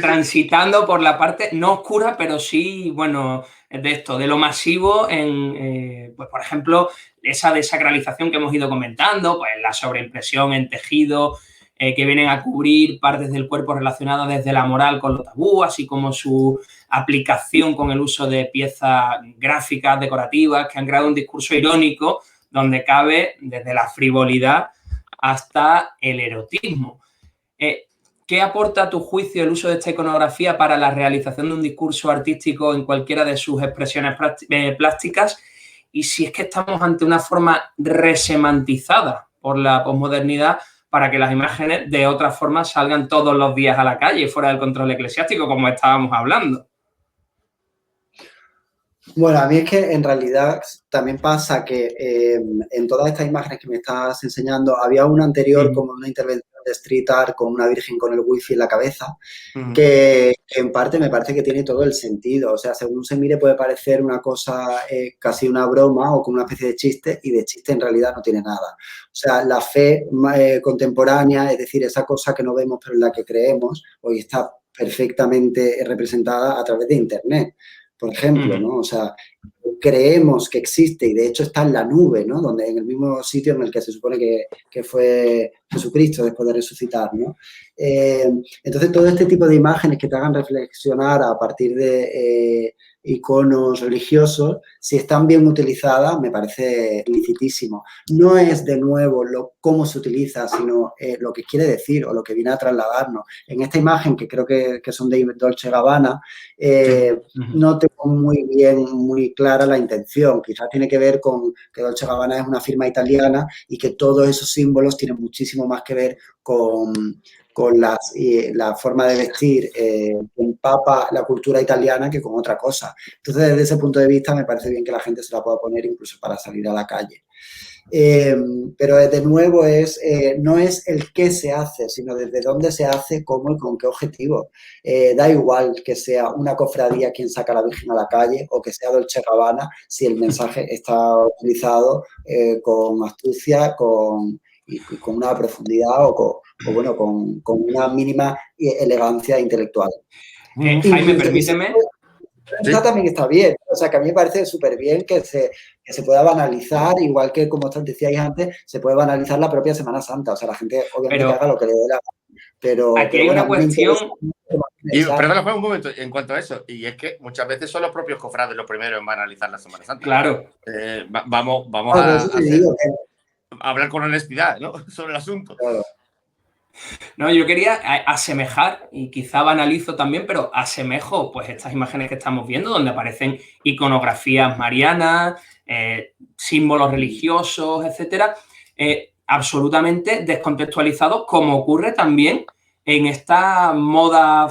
transitando por la parte no oscura, pero sí, bueno, de esto, de lo masivo pues por ejemplo, esa desacralización que hemos ido comentando, pues la sobreimpresión en tejido, que vienen a cubrir partes del cuerpo relacionadas desde la moral con lo tabú, así como su aplicación con el uso de piezas gráficas, decorativas, que han creado un discurso irónico donde cabe desde la frivolidad hasta el erotismo. ¿Qué aporta a tu juicio el uso de esta iconografía para la realización de un discurso artístico en cualquiera de sus expresiones plásticas? Y si es que estamos ante una forma resemantizada por la posmodernidad para que las imágenes de otra forma salgan todos los días a la calle, fuera del control eclesiástico, como estábamos hablando. Bueno, a mí es que en realidad también pasa que en todas estas imágenes que me estás enseñando había una anterior como una intervención de street art con una virgen con el wifi en la cabeza, que en parte me parece que tiene todo el sentido. O sea, según se mire puede parecer una cosa casi una broma o como una especie de chiste, y de chiste en realidad no tiene nada. O sea, la fe contemporánea, es decir, esa cosa que no vemos pero en la que creemos, hoy está perfectamente representada a través de Internet, por ejemplo, ¿no? O sea, creemos que existe y de hecho está en la nube, ¿no? Donde, en el mismo sitio en el que se supone que fue Jesucristo después de resucitar, ¿no? Entonces, todo este tipo de imágenes que te hagan reflexionar a partir de iconos religiosos, si están bien utilizadas, me parece licitísimo. No es, de nuevo, cómo se utiliza, sino lo que quiere decir o lo que viene a trasladarnos. En esta imagen, que creo que son de Dolce & Gabbana, no tengo muy clara la intención. Quizás tiene que ver con que Dolce & Gabbana es una firma italiana y que todos esos símbolos tienen muchísimo más que ver con la forma de vestir que empapa la cultura italiana que con otra cosa. Entonces, desde ese punto de vista, me parece bien que la gente se la pueda poner incluso para salir a la calle. Pero de nuevo no es el qué se hace, sino desde dónde se hace, cómo y con qué objetivo. Da igual que sea una cofradía quien saca a la Virgen a la calle o que sea Dolce & Gabbana, si el mensaje está utilizado con astucia, y con una profundidad o con una mínima elegancia intelectual. Jaime, permíteme. ¿Sí? También está bien, o sea, que a mí me parece súper bien que se pueda banalizar, igual que, como decíais antes, se puede banalizar la propia Semana Santa. O sea, la gente obviamente haga lo que le dé la gana. Pero aquí hay una cuestión. Perdona, Juan, un momento, en cuanto a eso, y es que muchas veces son los propios cofrades los primeros en banalizar la Semana Santa. Claro. Vamos a hablar con honestidad, ¿no? Sobre el asunto. Claro. No, yo quería asemejar, y quizá banalizo también, pero asemejo pues estas imágenes que estamos viendo, donde aparecen iconografías marianas, símbolos religiosos, etcétera, absolutamente descontextualizados, como ocurre también en esta moda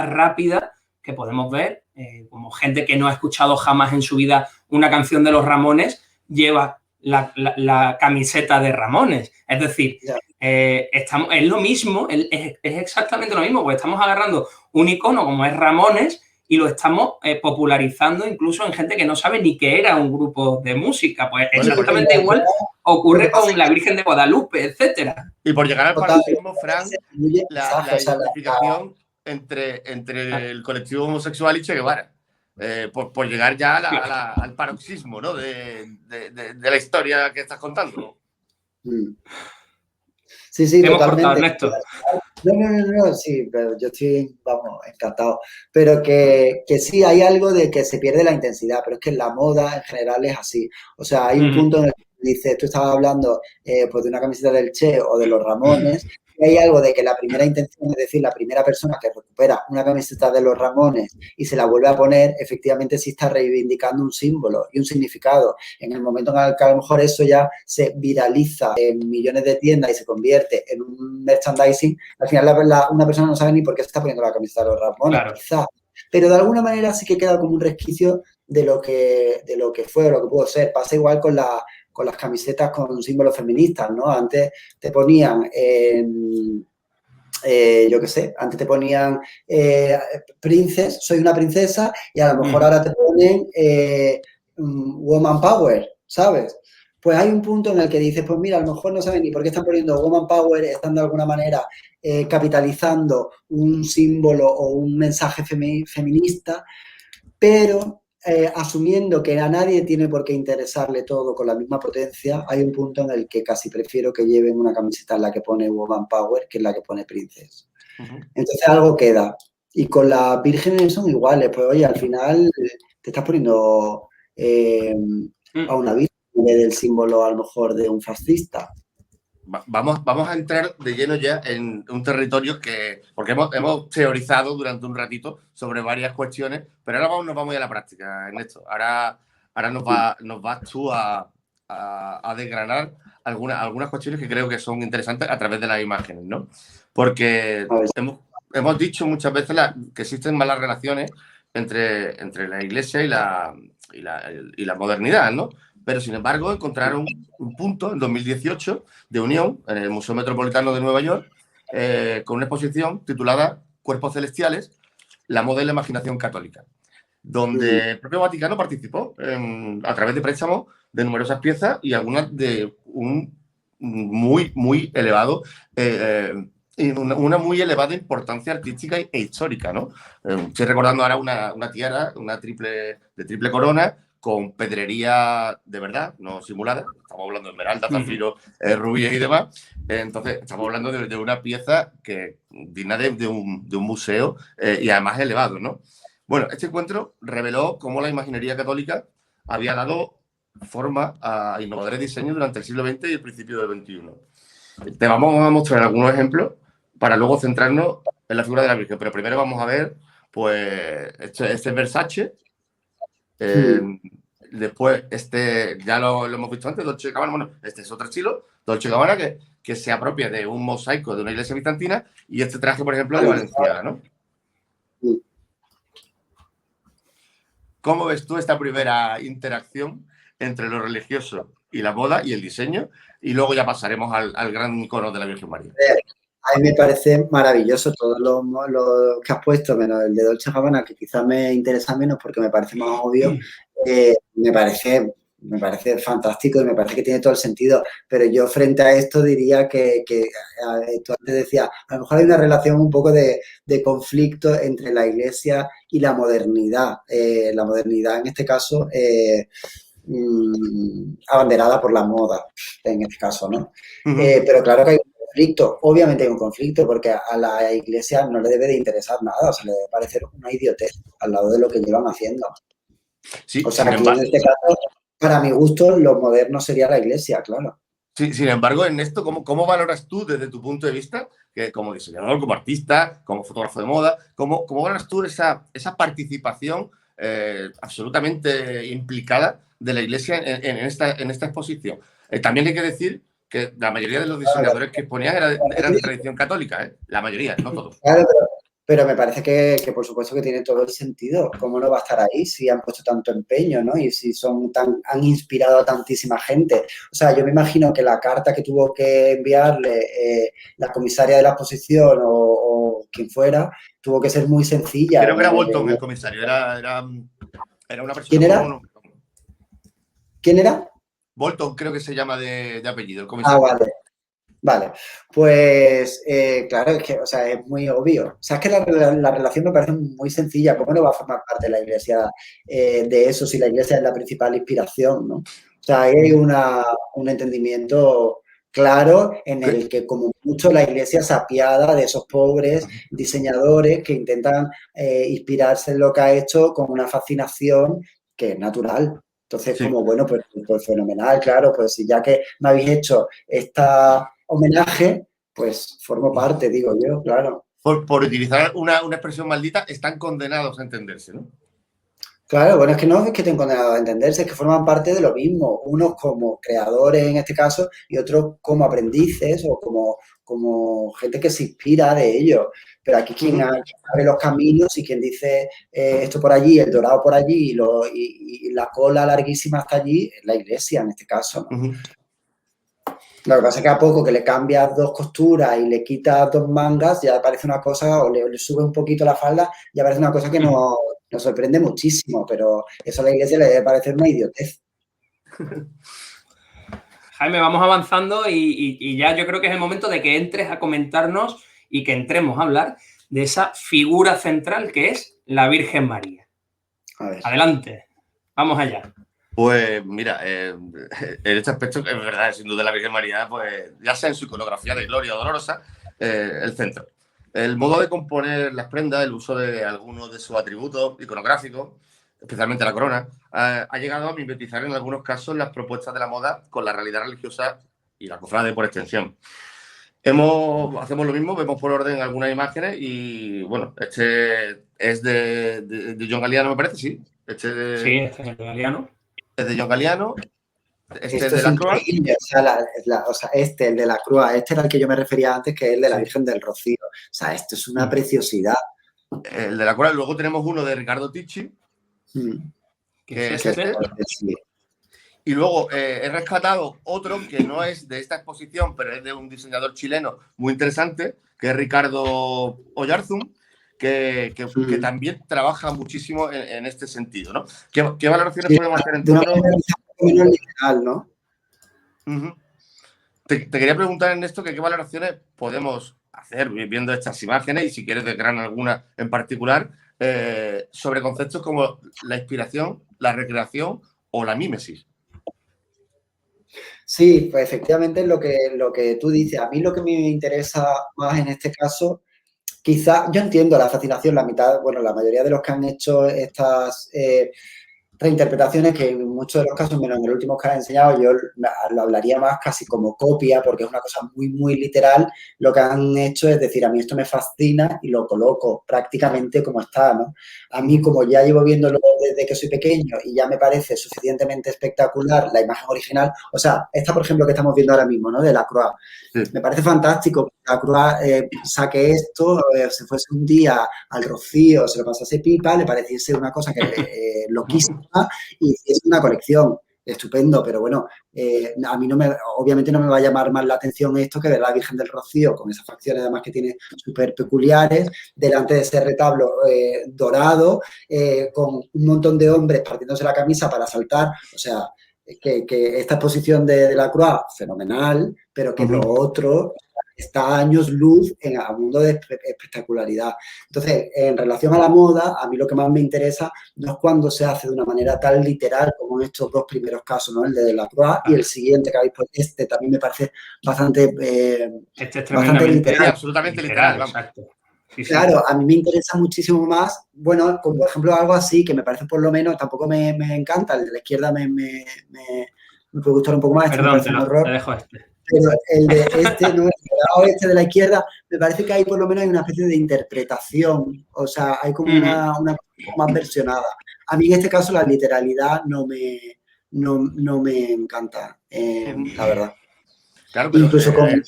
rápida que podemos ver, como gente que no ha escuchado jamás en su vida una canción de los Ramones, lleva la camiseta de Ramones. Es decir, es lo mismo, es exactamente lo mismo, porque estamos agarrando un icono como es Ramones y lo estamos popularizando incluso en gente que no sabe ni que era un grupo de música. Pues exactamente igual ocurre con la Virgen de Guadalupe, etcétera. Y por llegar al paroxismo, Fran, la identificación entre el colectivo homosexual y Che Guevara. Por llegar ya al paroxismo, ¿no? de la historia que estás contando. Sí, hemos totalmente. Cortado, Ernesto. No, sí, pero yo estoy, encantado. Pero que sí, hay algo de que se pierde la intensidad, pero es que la moda en general es así. O sea, hay un punto en el que dices, tú estabas hablando pues de una camiseta del Che o de los Ramones, y hay algo de que la primera intención, es decir, la primera persona que recupera una camiseta de los Ramones y se la vuelve a poner, efectivamente sí está reivindicando un símbolo y un significado. En el momento en el que a lo mejor eso ya se viraliza en millones de tiendas y se convierte en un merchandising, al final una persona no sabe ni por qué se está poniendo la camiseta de los Ramones, claro. Quizás. Pero de alguna manera sí que queda como un resquicio de lo que fue o lo que pudo ser. Pasa igual con las camisetas con símbolos feministas, ¿no? Antes te ponían, yo qué sé, antes te ponían princess, soy una princesa, y a lo mejor ahora te ponen woman power, ¿sabes? Pues hay un punto en el que dices, pues mira, a lo mejor no saben ni por qué están poniendo woman power, están de alguna manera capitalizando un símbolo o un mensaje feminista, pero asumiendo que a nadie tiene por qué interesarle todo con la misma potencia, hay un punto en el que casi prefiero que lleven una camiseta en la que pone Woman Power que en la que pone Princess. Entonces algo queda. Y con las vírgenes son iguales. Pues oye, al final te estás poniendo a una virgen del símbolo a lo mejor de un fascista. Vamos a entrar de lleno ya en un territorio porque hemos teorizado durante un ratito sobre varias cuestiones, pero ahora nos vamos a la práctica, Ernesto. Ahora nos vas tú a desgranar algunas cuestiones que creo que son interesantes a través de las imágenes, ¿no? Porque hemos dicho muchas veces que existen malas relaciones entre la Iglesia y la modernidad, ¿no? pero sin embargo encontraron un punto en 2018 de unión en el Museo Metropolitano de Nueva York con una exposición titulada Cuerpos Celestiales, la moda y la imaginación católica, donde el propio Vaticano participó a través de préstamos de numerosas piezas y algunas de un muy elevado, una muy elevada importancia artística e histórica, ¿no? Estoy recordando ahora una tiara, de triple corona, con pedrería de verdad, no simulada. Estamos hablando de esmeralda, zafiro, rubíes y demás. Entonces, estamos hablando de una pieza que digna de un museo y además elevado, ¿no? Bueno, este encuentro reveló cómo la imaginería católica había dado forma a innovadores diseños durante el siglo XX y el principio del XXI. Te vamos a mostrar algunos ejemplos para luego centrarnos en la figura de la Virgen. Pero primero vamos a ver, pues, este es Versace. Después, ya lo hemos visto antes, Dolce & Gabbana. Bueno, este es otro estilo, Dolce & Gabbana, que se apropia de un mosaico de una iglesia bizantina, y este traje, por ejemplo, de Valenciaga, ¿no? ¿Cómo ves tú esta primera interacción entre lo religioso y la moda y el diseño? Y luego ya pasaremos al gran icono de la Virgen María. A mí me parece maravilloso todo lo que has puesto, menos el de Dolce & Gabbana, que quizás me interesa menos porque me parece más obvio. Me parece fantástico y me parece que tiene todo el sentido. Pero yo frente a esto diría que tú antes decías, a lo mejor hay una relación un poco de conflicto entre la Iglesia y la modernidad. La modernidad, en este caso, abanderada por la moda, en este caso, ¿no? Pero claro que hay un conflicto, obviamente hay un conflicto, porque a la Iglesia no le debe de interesar nada, o sea, le debe parecer una idiotez al lado de lo que llevan haciendo. Sí, o sea, aquí en este caso, para mi gusto, lo moderno sería la Iglesia, claro. Sí, sin embargo, en esto, ¿cómo valoras tú desde tu punto de vista, que como diseñador, como artista, como fotógrafo de moda, cómo valoras tú esa participación absolutamente implicada de la Iglesia en esta exposición? También hay que decir que la mayoría de los diseñadores que exponían eran de tradición católica, la mayoría, no todos. Claro, pero me parece que por supuesto que tiene todo el sentido. ¿Cómo no va a estar ahí si han puesto tanto empeño, ¿no? Y si han inspirado a tantísima gente. O sea, yo me imagino que la carta que tuvo que enviarle la comisaria de la exposición o quien fuera, tuvo que ser muy sencilla. Creo que era Bolton el comisario, era una persona... ¿Quién era? ¿Quién era? Bolton creo que se llama de apellido, el comisario. Vale, pues claro, es que, o sea, es muy obvio. O sea, es que la relación me parece muy sencilla. ¿Cómo no va a formar parte de la Iglesia de eso si la Iglesia es la principal inspiración, ¿no? O sea, hay un entendimiento claro en el que como mucho la Iglesia se apiada de esos pobres diseñadores que intentan inspirarse en lo que ha hecho con una fascinación que es natural. Entonces, como, bueno, pues fenomenal, claro, pues ya que me habéis hecho esta homenaje, pues formo parte, digo yo, claro. Por utilizar una expresión maldita, están condenados a entenderse, ¿no? Claro, bueno, es que no es que estén condenados a entenderse, es que forman parte de lo mismo, unos como creadores en este caso y otros como aprendices o como gente que se inspira de ellos. Pero aquí quien abre los caminos y quien dice esto por allí, el dorado por allí y la cola larguísima hasta allí, es la Iglesia en este caso, ¿no? Lo que pasa es que a poco que le cambias 2 costuras y le quitas 2 mangas, ya parece una cosa, o le subes un poquito la falda, ya parece una cosa que nos sorprende muchísimo, pero eso a la Iglesia le debe parecer una idiotez. Jaime, vamos avanzando y ya yo creo que es el momento de que entres a comentarnos y que entremos a hablar de esa figura central que es la Virgen María. A ver. Adelante, vamos allá. Pues mira, en este aspecto, es verdad, sin duda la Virgen María, pues ya sea en su iconografía de Gloria o Dolorosa, el centro. El modo de componer las prendas, el uso de algunos de sus atributos iconográficos, especialmente la corona, ha llegado a mimetizar en algunos casos las propuestas de la moda con la realidad religiosa y la cofrade por extensión. Hacemos lo mismo, vemos por orden algunas imágenes y, bueno, este es de John Galliano, me parece, sí. Sí, este es de Galliano. Es de John Galliano. Este es de la Cruz. O sea, el de la Cruz, este era el que yo me refería antes, que es el de la Virgen del Rocío. O sea, esto es una preciosidad. El de la Cruz. Luego tenemos uno de Ricardo Ticci, que es este. Y luego he rescatado otro que no es de esta exposición, pero es de un diseñador chileno muy interesante, que es Ricardo Oyarzún, que también trabaja muchísimo en este sentido, ¿no? ¿Qué valoraciones podemos hacer en de una torno? manera menos literal, ¿no? Te quería preguntar, Ernesto, que qué valoraciones podemos hacer viendo estas imágenes y si quieres desgranar alguna en particular sobre conceptos como la inspiración, la recreación o la mímesis. Sí, pues efectivamente lo que tú dices. A mí lo que me interesa más en este caso, quizá yo entiendo la fascinación, la mitad, bueno, la mayoría de los que han hecho estas reinterpretaciones, que en muchos de los casos, menos en el último que has enseñado, yo lo hablaría más casi como copia, porque es una cosa muy, muy literal. Lo que han hecho es decir, a mí esto me fascina y lo coloco prácticamente como está, ¿no? A mí, como ya llevo viéndolo desde que soy pequeño y ya me parece suficientemente espectacular la imagen original, o sea, esta, por ejemplo, que estamos viendo ahora mismo, ¿no? De Lacroix. Sí. Me parece fantástico que Lacroix saque esto, se fuese un día al Rocío, se lo pasase pipa, le pareciese una cosa que loquísima, y es una colección. Estupendo, pero bueno, a mí obviamente no me va a llamar más la atención esto que ver a la Virgen del Rocío, con esas facciones además que tiene súper peculiares, delante de ese retablo dorado, con un montón de hombres partiéndose la camisa para saltar. O sea, que esta exposición de Lacroix, fenomenal, pero que lo otro está a años luz en un mundo de espectacularidad. Entonces, en relación a la moda, a mí lo que más me interesa no es cuando se hace de una manera tan literal como en estos dos primeros casos, ¿no? El de Lacroix y el siguiente que habéis puesto. Este también me parece bastante, este es tremendamente literal. Absolutamente literal, exacto. Sí, sí. Claro, a mí me interesa muchísimo más, bueno, como por ejemplo algo así, que me parece por lo menos, tampoco me encanta, el de la izquierda me puede gustar un poco más. Perdón, te dejo este. Pero el de este, no, el lado este de la izquierda, me parece que ahí por lo menos hay una especie de interpretación, o sea, hay como una cosa más versionada. A mí en este caso la literalidad no me encanta, la verdad. Claro, pero incluso cuando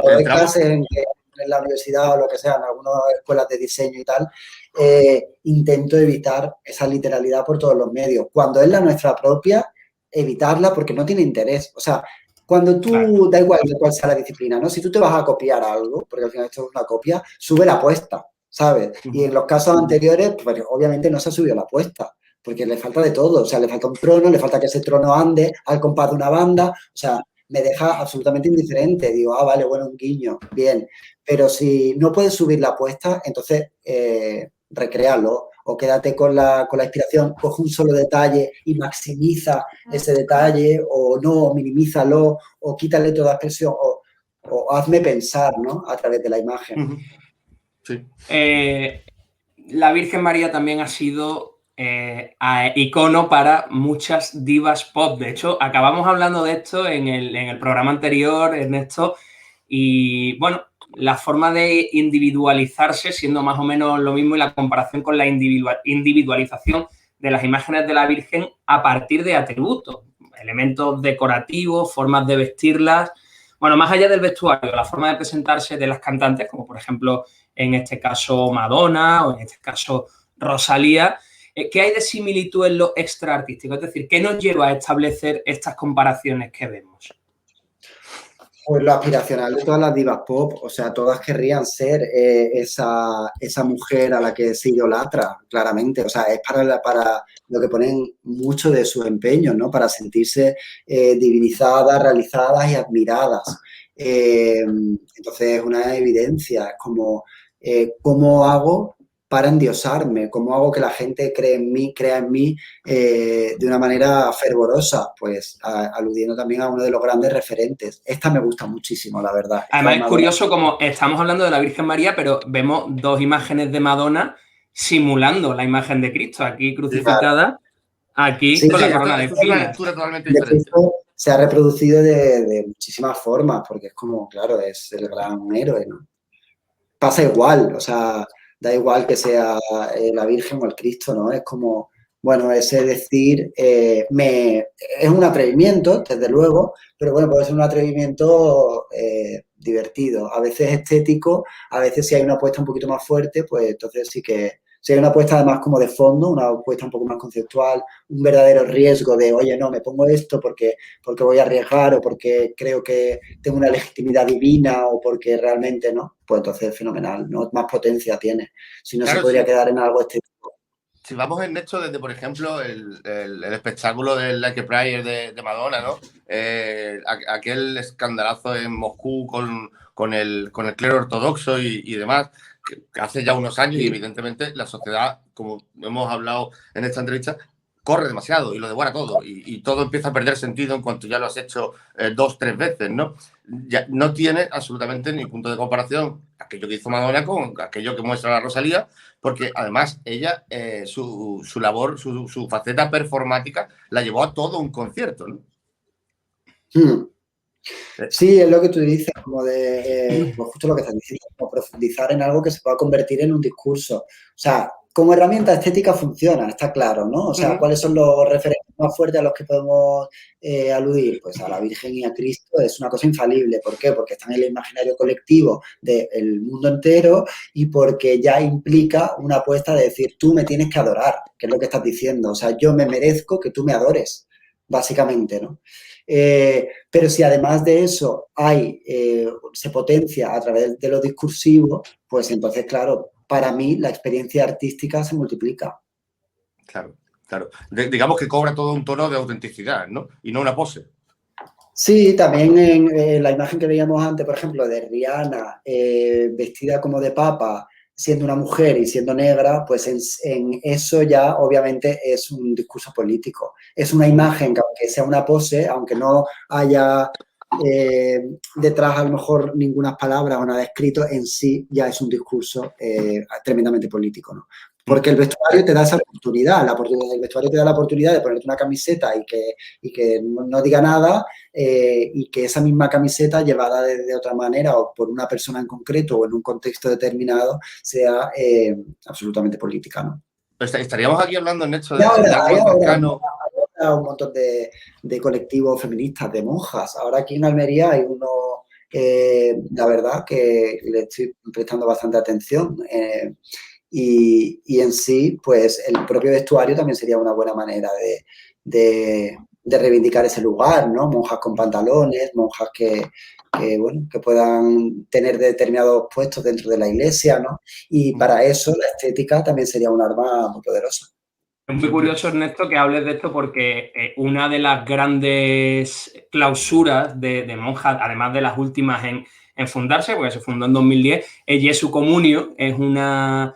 doy clases en la universidad o lo que sea, en algunas escuelas de diseño y tal, intento evitar esa literalidad por todos los medios. Cuando es la nuestra propia, evitarla porque no tiene interés. O sea, cuando tú, da igual de cuál sea la disciplina, ¿no? Si tú te vas a copiar algo, porque al final esto es una copia, sube la apuesta, ¿sabes? Y en los casos anteriores, pues obviamente no se ha subido la apuesta, porque le falta de todo. O sea, le falta un trono, le falta que ese trono ande al compás de una banda. O sea, me deja absolutamente indiferente. Digo, vale, bueno, un guiño, bien. Pero si no puedes subir la apuesta, entonces recréalo. O quédate con la inspiración, coge un solo detalle y maximiza ese detalle, o no, minimízalo, o quítale toda expresión, o hazme pensar, ¿no? A través de la imagen. Sí. La Virgen María también ha sido icono para muchas divas pop. De hecho, acabamos hablando de esto en el programa anterior, Ernesto, y bueno, la forma de individualizarse siendo más o menos lo mismo y la comparación con la individualización de las imágenes de la Virgen a partir de atributos, elementos decorativos, formas de vestirlas. Bueno, más allá del vestuario, la forma de presentarse de las cantantes, como por ejemplo en este caso Madonna o en este caso Rosalía. ¿Qué hay de similitud en lo extraartístico? Es decir, ¿qué nos lleva a establecer estas comparaciones que vemos? Pues lo aspiracional de todas las divas pop, o sea, todas querrían ser esa mujer a la que se idolatra, claramente. O sea, es para lo que ponen mucho de su empeño, ¿no? Para sentirse divinizadas, realizadas y admiradas. Entonces, es una evidencia. Es como, ¿cómo hago para endiosarme? ¿Cómo hago que la gente crea en mí de una manera fervorosa? Pues aludiendo también a uno de los grandes referentes. Esta me gusta muchísimo, la verdad. Además, es curioso como estamos hablando de la Virgen María, pero vemos dos imágenes de Madonna simulando la imagen de Cristo, aquí crucificada, aquí con la corona de espinas. Totalmente diferente. Se ha reproducido de muchísimas formas, porque es como, claro, es el gran héroe, ¿no? Pasa igual, o sea, da igual que sea la Virgen o el Cristo, ¿no? Es como, bueno, ese decir, es un atrevimiento, desde luego, pero bueno, puede ser un atrevimiento divertido, a veces estético, a veces si hay una apuesta un poquito más fuerte, pues entonces sí que Si hay una apuesta además como de fondo, una apuesta un poco más conceptual, un verdadero riesgo de, oye, no, me pongo esto porque voy a arriesgar o porque creo que tengo una legitimidad divina o porque realmente no, pues entonces es fenomenal, ¿no? Más potencia tiene. Si no, se podría quedar en algo estético. Si vamos en esto desde, por ejemplo, el espectáculo del Like a Prayer de Madonna, ¿no? Aquel escandalazo en Moscú con el clero ortodoxo y demás, que hace ya unos años, y evidentemente la sociedad, como hemos hablado en esta entrevista, corre demasiado y lo devora todo, y todo empieza a perder sentido en cuanto ya lo has hecho 2, 3 veces, ¿no? Ya no tiene absolutamente ni punto de comparación aquello que hizo Madonna con aquello que muestra la Rosalía, porque además ella, su labor, su faceta performática la llevó a todo un concierto, ¿no? Sí, es lo que tú dices, como de, pues justo lo que estás diciendo, como profundizar en algo que se pueda convertir en un discurso. O sea, como herramienta estética funciona, está claro, ¿no? O sea, ¿cuáles son los referentes más fuertes a los que podemos aludir? Pues a la Virgen y a Cristo es una cosa infalible. ¿Por qué? Porque están en el imaginario colectivo del mundo entero y porque ya implica una apuesta de decir, tú me tienes que adorar, que es lo que estás diciendo. O sea, yo me merezco que tú me adores, básicamente, ¿no? Pero si además de eso se potencia a través de lo discursivo, pues entonces, claro, para mí la experiencia artística se multiplica. Claro, claro. Digamos que cobra todo un tono de autenticidad, ¿no? Y no una pose. Sí, también en la imagen que veíamos antes, por ejemplo, de Rihanna vestida como de papa, siendo una mujer y siendo negra, pues en eso ya obviamente es un discurso político. Es una imagen que aunque sea una pose, aunque no haya detrás a lo mejor ninguna palabra o nada escrito, en sí ya es un discurso tremendamente político, ¿no? Porque el vestuario te da esa oportunidad, el vestuario te da la oportunidad de ponerte una camiseta y que no diga nada, y que esa misma camiseta llevada de otra manera o por una persona en concreto o en un contexto determinado sea absolutamente política, ¿no? Estaríamos aquí hablando en hecho de algo cercano. Ahora un montón de colectivos feministas, de monjas. Ahora aquí en Almería hay uno, la verdad que le estoy prestando bastante atención. Y en sí, pues el propio vestuario también sería una buena manera de reivindicar ese lugar, ¿no? Monjas con pantalones, monjas que puedan tener determinados puestos dentro de la iglesia, ¿no? Y para eso la estética también sería un arma muy poderosa. Es muy curioso, Ernesto, que hables de esto porque una de las grandes clausuras de monjas, además de las últimas en fundarse, porque se fundó en 2010, es Jesu Comunio, es una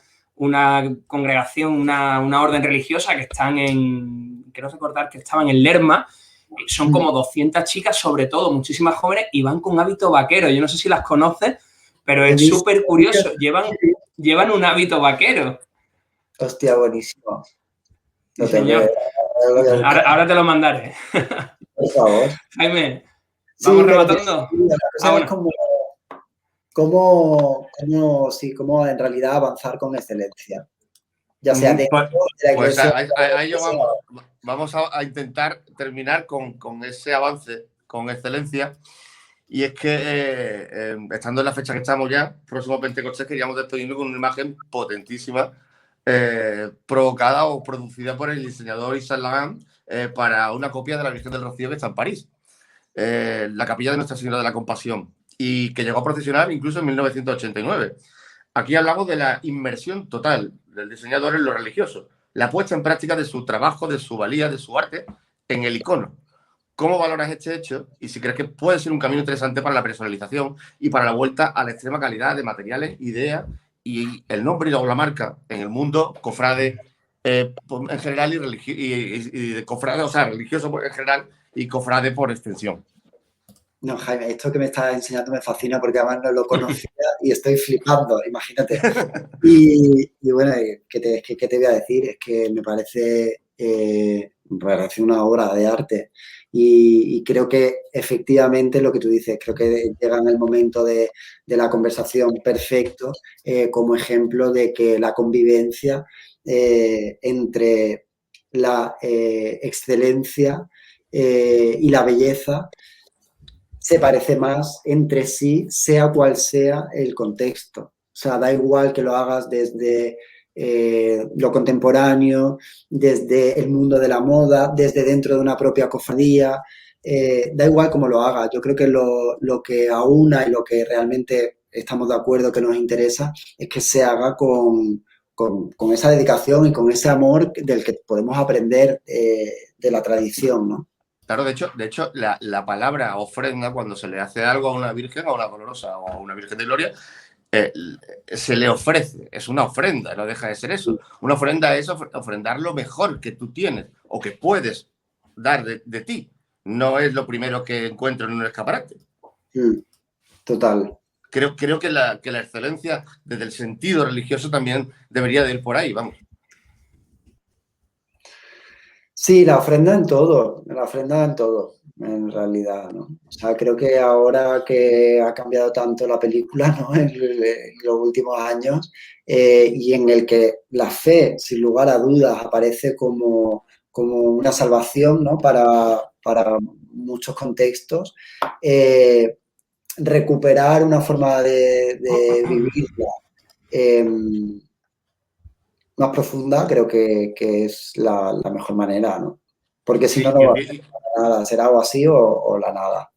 congregación, una orden religiosa que están quiero recordar que estaban en Lerma, son como 200 chicas, sobre todo muchísimas jóvenes, y van con hábito vaquero. Yo no sé si las conoces, pero es súper curioso, llevan un hábito vaquero. Hostia, buenísimo. Sí, señor. Ahora te lo mandaré. Por favor. Jaime, ¿vamos rematando? Cómo en realidad avanzar con excelencia. Ya sea dentro de la iglesia. Ahí vamos a intentar terminar con ese avance, con excelencia. Y es que, estando en la fecha que estamos ya, próximo Pentecostés, queríamos despedirnos con una imagen potentísima, provocada o producida por el diseñador Yves Saint Laurent para una copia de la Virgen del Rocío que está en París, la capilla de Nuestra Señora de la Compasión, y que llegó a procesionar incluso en 1989. Aquí hablamos de la inmersión total del diseñador en lo religioso, la puesta en práctica de su trabajo, de su valía, de su arte en el icono. ¿Cómo valoras este hecho? Y si crees que puede ser un camino interesante para la personalización y para la vuelta a la extrema calidad de materiales, ideas y el nombre y la marca en el mundo cofrade en general y de cofrade, o sea, religioso en general y cofrade por extensión. No, Jaime, esto que me estás enseñando me fascina porque además no lo conocía y estoy flipando, imagínate. Y bueno, ¿qué te voy a decir? Es que me parece una obra de arte y creo que efectivamente lo que tú dices, creo que llega en el momento de la conversación perfecto como ejemplo de que la convivencia entre la excelencia y la belleza se parece más entre sí, sea cual sea el contexto. O sea, da igual que lo hagas desde lo contemporáneo, desde el mundo de la moda, desde dentro de una propia cofradía. Da igual cómo lo haga. Yo creo que lo que aúna y lo que realmente estamos de acuerdo que nos interesa es que se haga con esa dedicación y con ese amor del que podemos aprender de la tradición, ¿no? Claro, de hecho la palabra ofrenda, cuando se le hace algo a una virgen, a una dolorosa o a una virgen de gloria, se le ofrece, es una ofrenda, no deja de ser eso. Una ofrenda es ofrendar lo mejor que tú tienes o que puedes dar de ti. No es lo primero que encuentro en un escaparate. Total. Creo que la excelencia desde el sentido religioso también debería de ir por ahí, vamos. Sí, la ofrenda en todo, en realidad, ¿no? O sea, creo que ahora que ha cambiado tanto la película, ¿no? En los últimos años, y en el que la fe, sin lugar a dudas, aparece como una salvación, ¿no? Para muchos contextos, recuperar una forma de vivirla más profunda, creo que es la mejor manera, ¿no? Porque si no, no va a ser nada, será o así o la nada.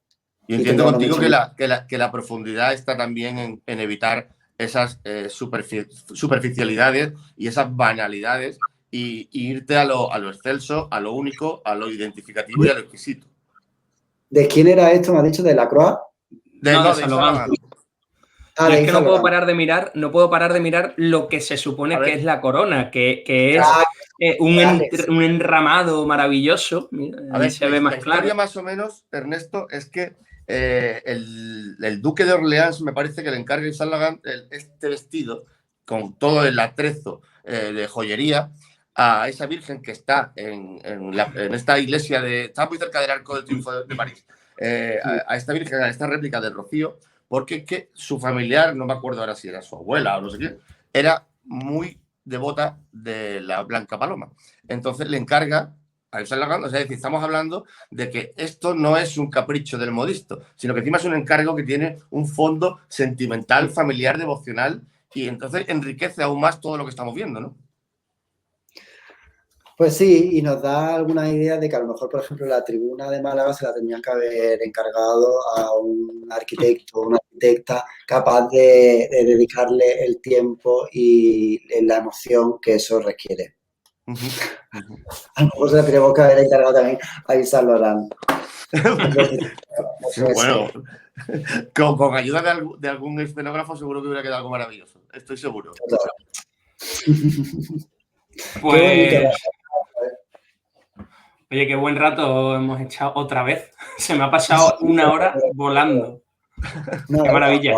Y entiendo contigo que la profundidad está también en evitar esas superficialidades y esas banalidades y irte a lo excelso, a lo único, a lo identificativo y a lo exquisito. ¿De quién era esto? ¿Me has dicho? ¿De Lacroix? De Saint-Laurent. Y es que no puedo parar de mirar lo que se supone que es la corona, que es un enramado maravilloso. Mira, ahí se ve más claro. La historia más o menos, Ernesto, es que el duque de Orleans me parece que le encarga a Saint-Laurent este vestido con todo el atrezo de joyería a esa virgen que está en esta iglesia está muy cerca del Arco del Triunfo de París, a esta virgen, a esta réplica del Rocío, porque que su familiar, no me acuerdo ahora si era su abuela o no sé qué, era muy devota de la Blanca Paloma. Entonces le encarga a Saint-Laurent, o sea, es decir, estamos hablando de que esto no es un capricho del modisto, sino que encima es un encargo que tiene un fondo sentimental, familiar, devocional, y entonces enriquece aún más todo lo que estamos viendo, ¿no? Pues sí, y nos da alguna idea de que a lo mejor, por ejemplo, la tribuna de Málaga se la tenían que haber encargado a un arquitecto o una arquitecta capaz de dedicarle el tiempo y la emoción que eso requiere. A lo mejor se la tenemos que haber encargado también a Saint-Laurent. Bueno, con ayuda de algún escenógrafo seguro que hubiera quedado algo maravilloso. Estoy seguro. Pues... Oye, qué buen rato hemos echado otra vez. Se me ha pasado una hora volando. Qué maravilla.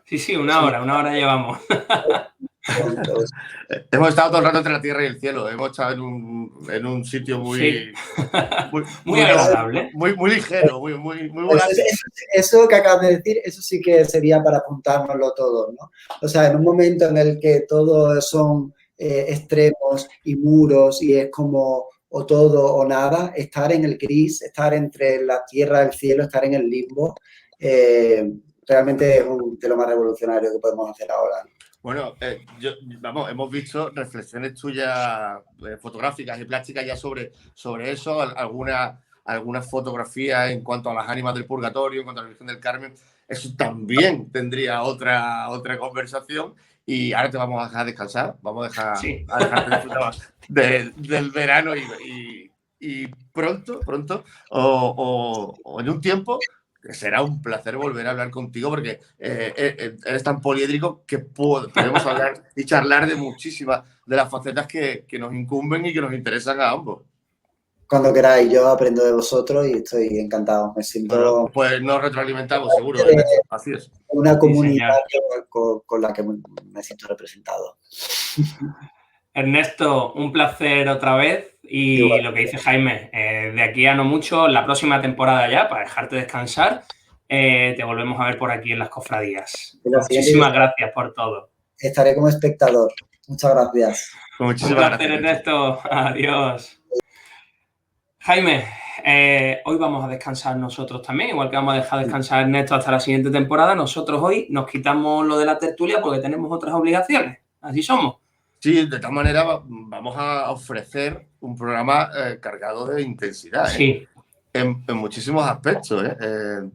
Sí, una hora llevamos. Hemos estado todo el rato entre la tierra y el cielo. Hemos estado en un sitio muy agradable. Muy ligero, muy volátil. Eso que acabas de decir, eso sí que sería para apuntárnoslo todo, ¿no? O sea, en un momento en el que todo son extremos y muros y es como o todo o nada, estar en el gris, estar entre la tierra y el cielo, estar en el limbo, realmente es de lo más revolucionario que podemos hacer ahora. Bueno, hemos visto reflexiones tuyas fotográficas y plásticas ya sobre eso, algunas fotografías en cuanto a las ánimas del purgatorio, en cuanto a la Virgen del Carmen. Eso también tendría otra conversación. Y ahora te vamos a dejar descansar, vamos a dejarte disfrutar del verano y pronto o en un tiempo será un placer volver a hablar contigo porque eres tan poliédrico que podemos hablar y charlar de muchísimas de las facetas que nos incumben y que nos interesan a ambos. Cuando queráis, yo aprendo de vosotros y estoy encantado. Me siento... Bueno, pues nos retroalimentamos, seguro. Así es. Una comunidad con la que me siento representado. Ernesto, un placer otra vez. Y igual, lo que dice Jaime, de aquí a no mucho, la próxima temporada ya, para dejarte descansar, te volvemos a ver por aquí en las cofradías. Muchísimas gracias por todo. Estaré como espectador. Muchas gracias. Muchísimas un placer, gracias, Ernesto. Adiós. Jaime, hoy vamos a descansar nosotros también, igual que vamos a dejar descansar a Ernesto hasta la siguiente temporada. Nosotros hoy nos quitamos lo de la tertulia porque tenemos otras obligaciones. así somos. Sí, de tal manera vamos a ofrecer un programa cargado de intensidad, Sí. En muchísimos aspectos,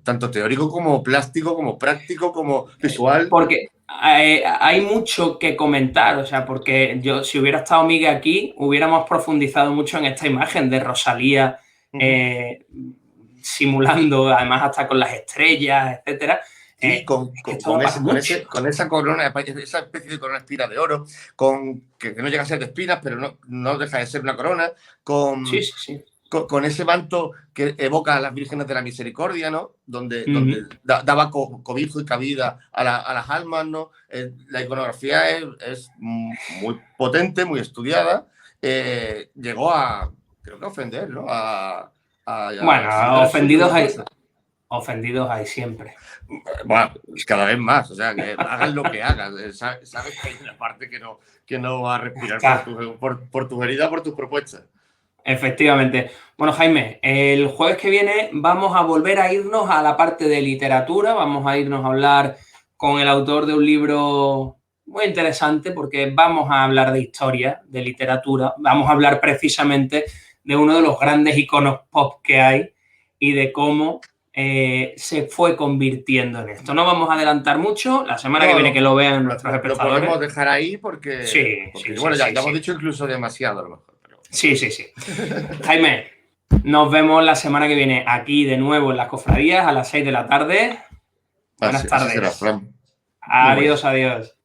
tanto teórico como plástico, como práctico, como visual. Porque hay mucho que comentar, o sea, porque yo, si hubiera estado Miguel aquí, hubiéramos profundizado mucho en esta imagen de Rosalía simulando, además hasta con las estrellas, etcétera. Sí, con esa corona, esa especie de corona espina de oro, que no llega a ser de espinas, pero no deja de ser una corona, Sí. Con ese manto que evoca a las vírgenes de la misericordia, ¿no? Donde daba cobijo y cabida a las almas, ¿no? La iconografía es muy potente, muy estudiada. Llegó creo que a ofender, ¿no? Bueno, ofendidos hay siempre. Bueno, cada vez más, o sea, que hagan lo que hagan. Sabes que hay una parte que no va a respirar por tus heridas, por tus propuestas. Efectivamente. Bueno, Jaime, el jueves que viene vamos a volver a irnos a la parte de literatura, vamos a irnos a hablar con el autor de un libro muy interesante porque vamos a hablar de historia, de literatura, vamos a hablar precisamente de uno de los grandes iconos pop que hay y de cómo se fue convirtiendo en esto. No vamos a adelantar mucho, la semana que viene que lo vean nuestros espectadores. Lo podemos dejar ahí porque ya hemos dicho incluso demasiado a lo mejor. Sí. Jaime, nos vemos la semana que viene aquí de nuevo en las cofradías a las 6 de la tarde. Buenas tardes. Será, adiós.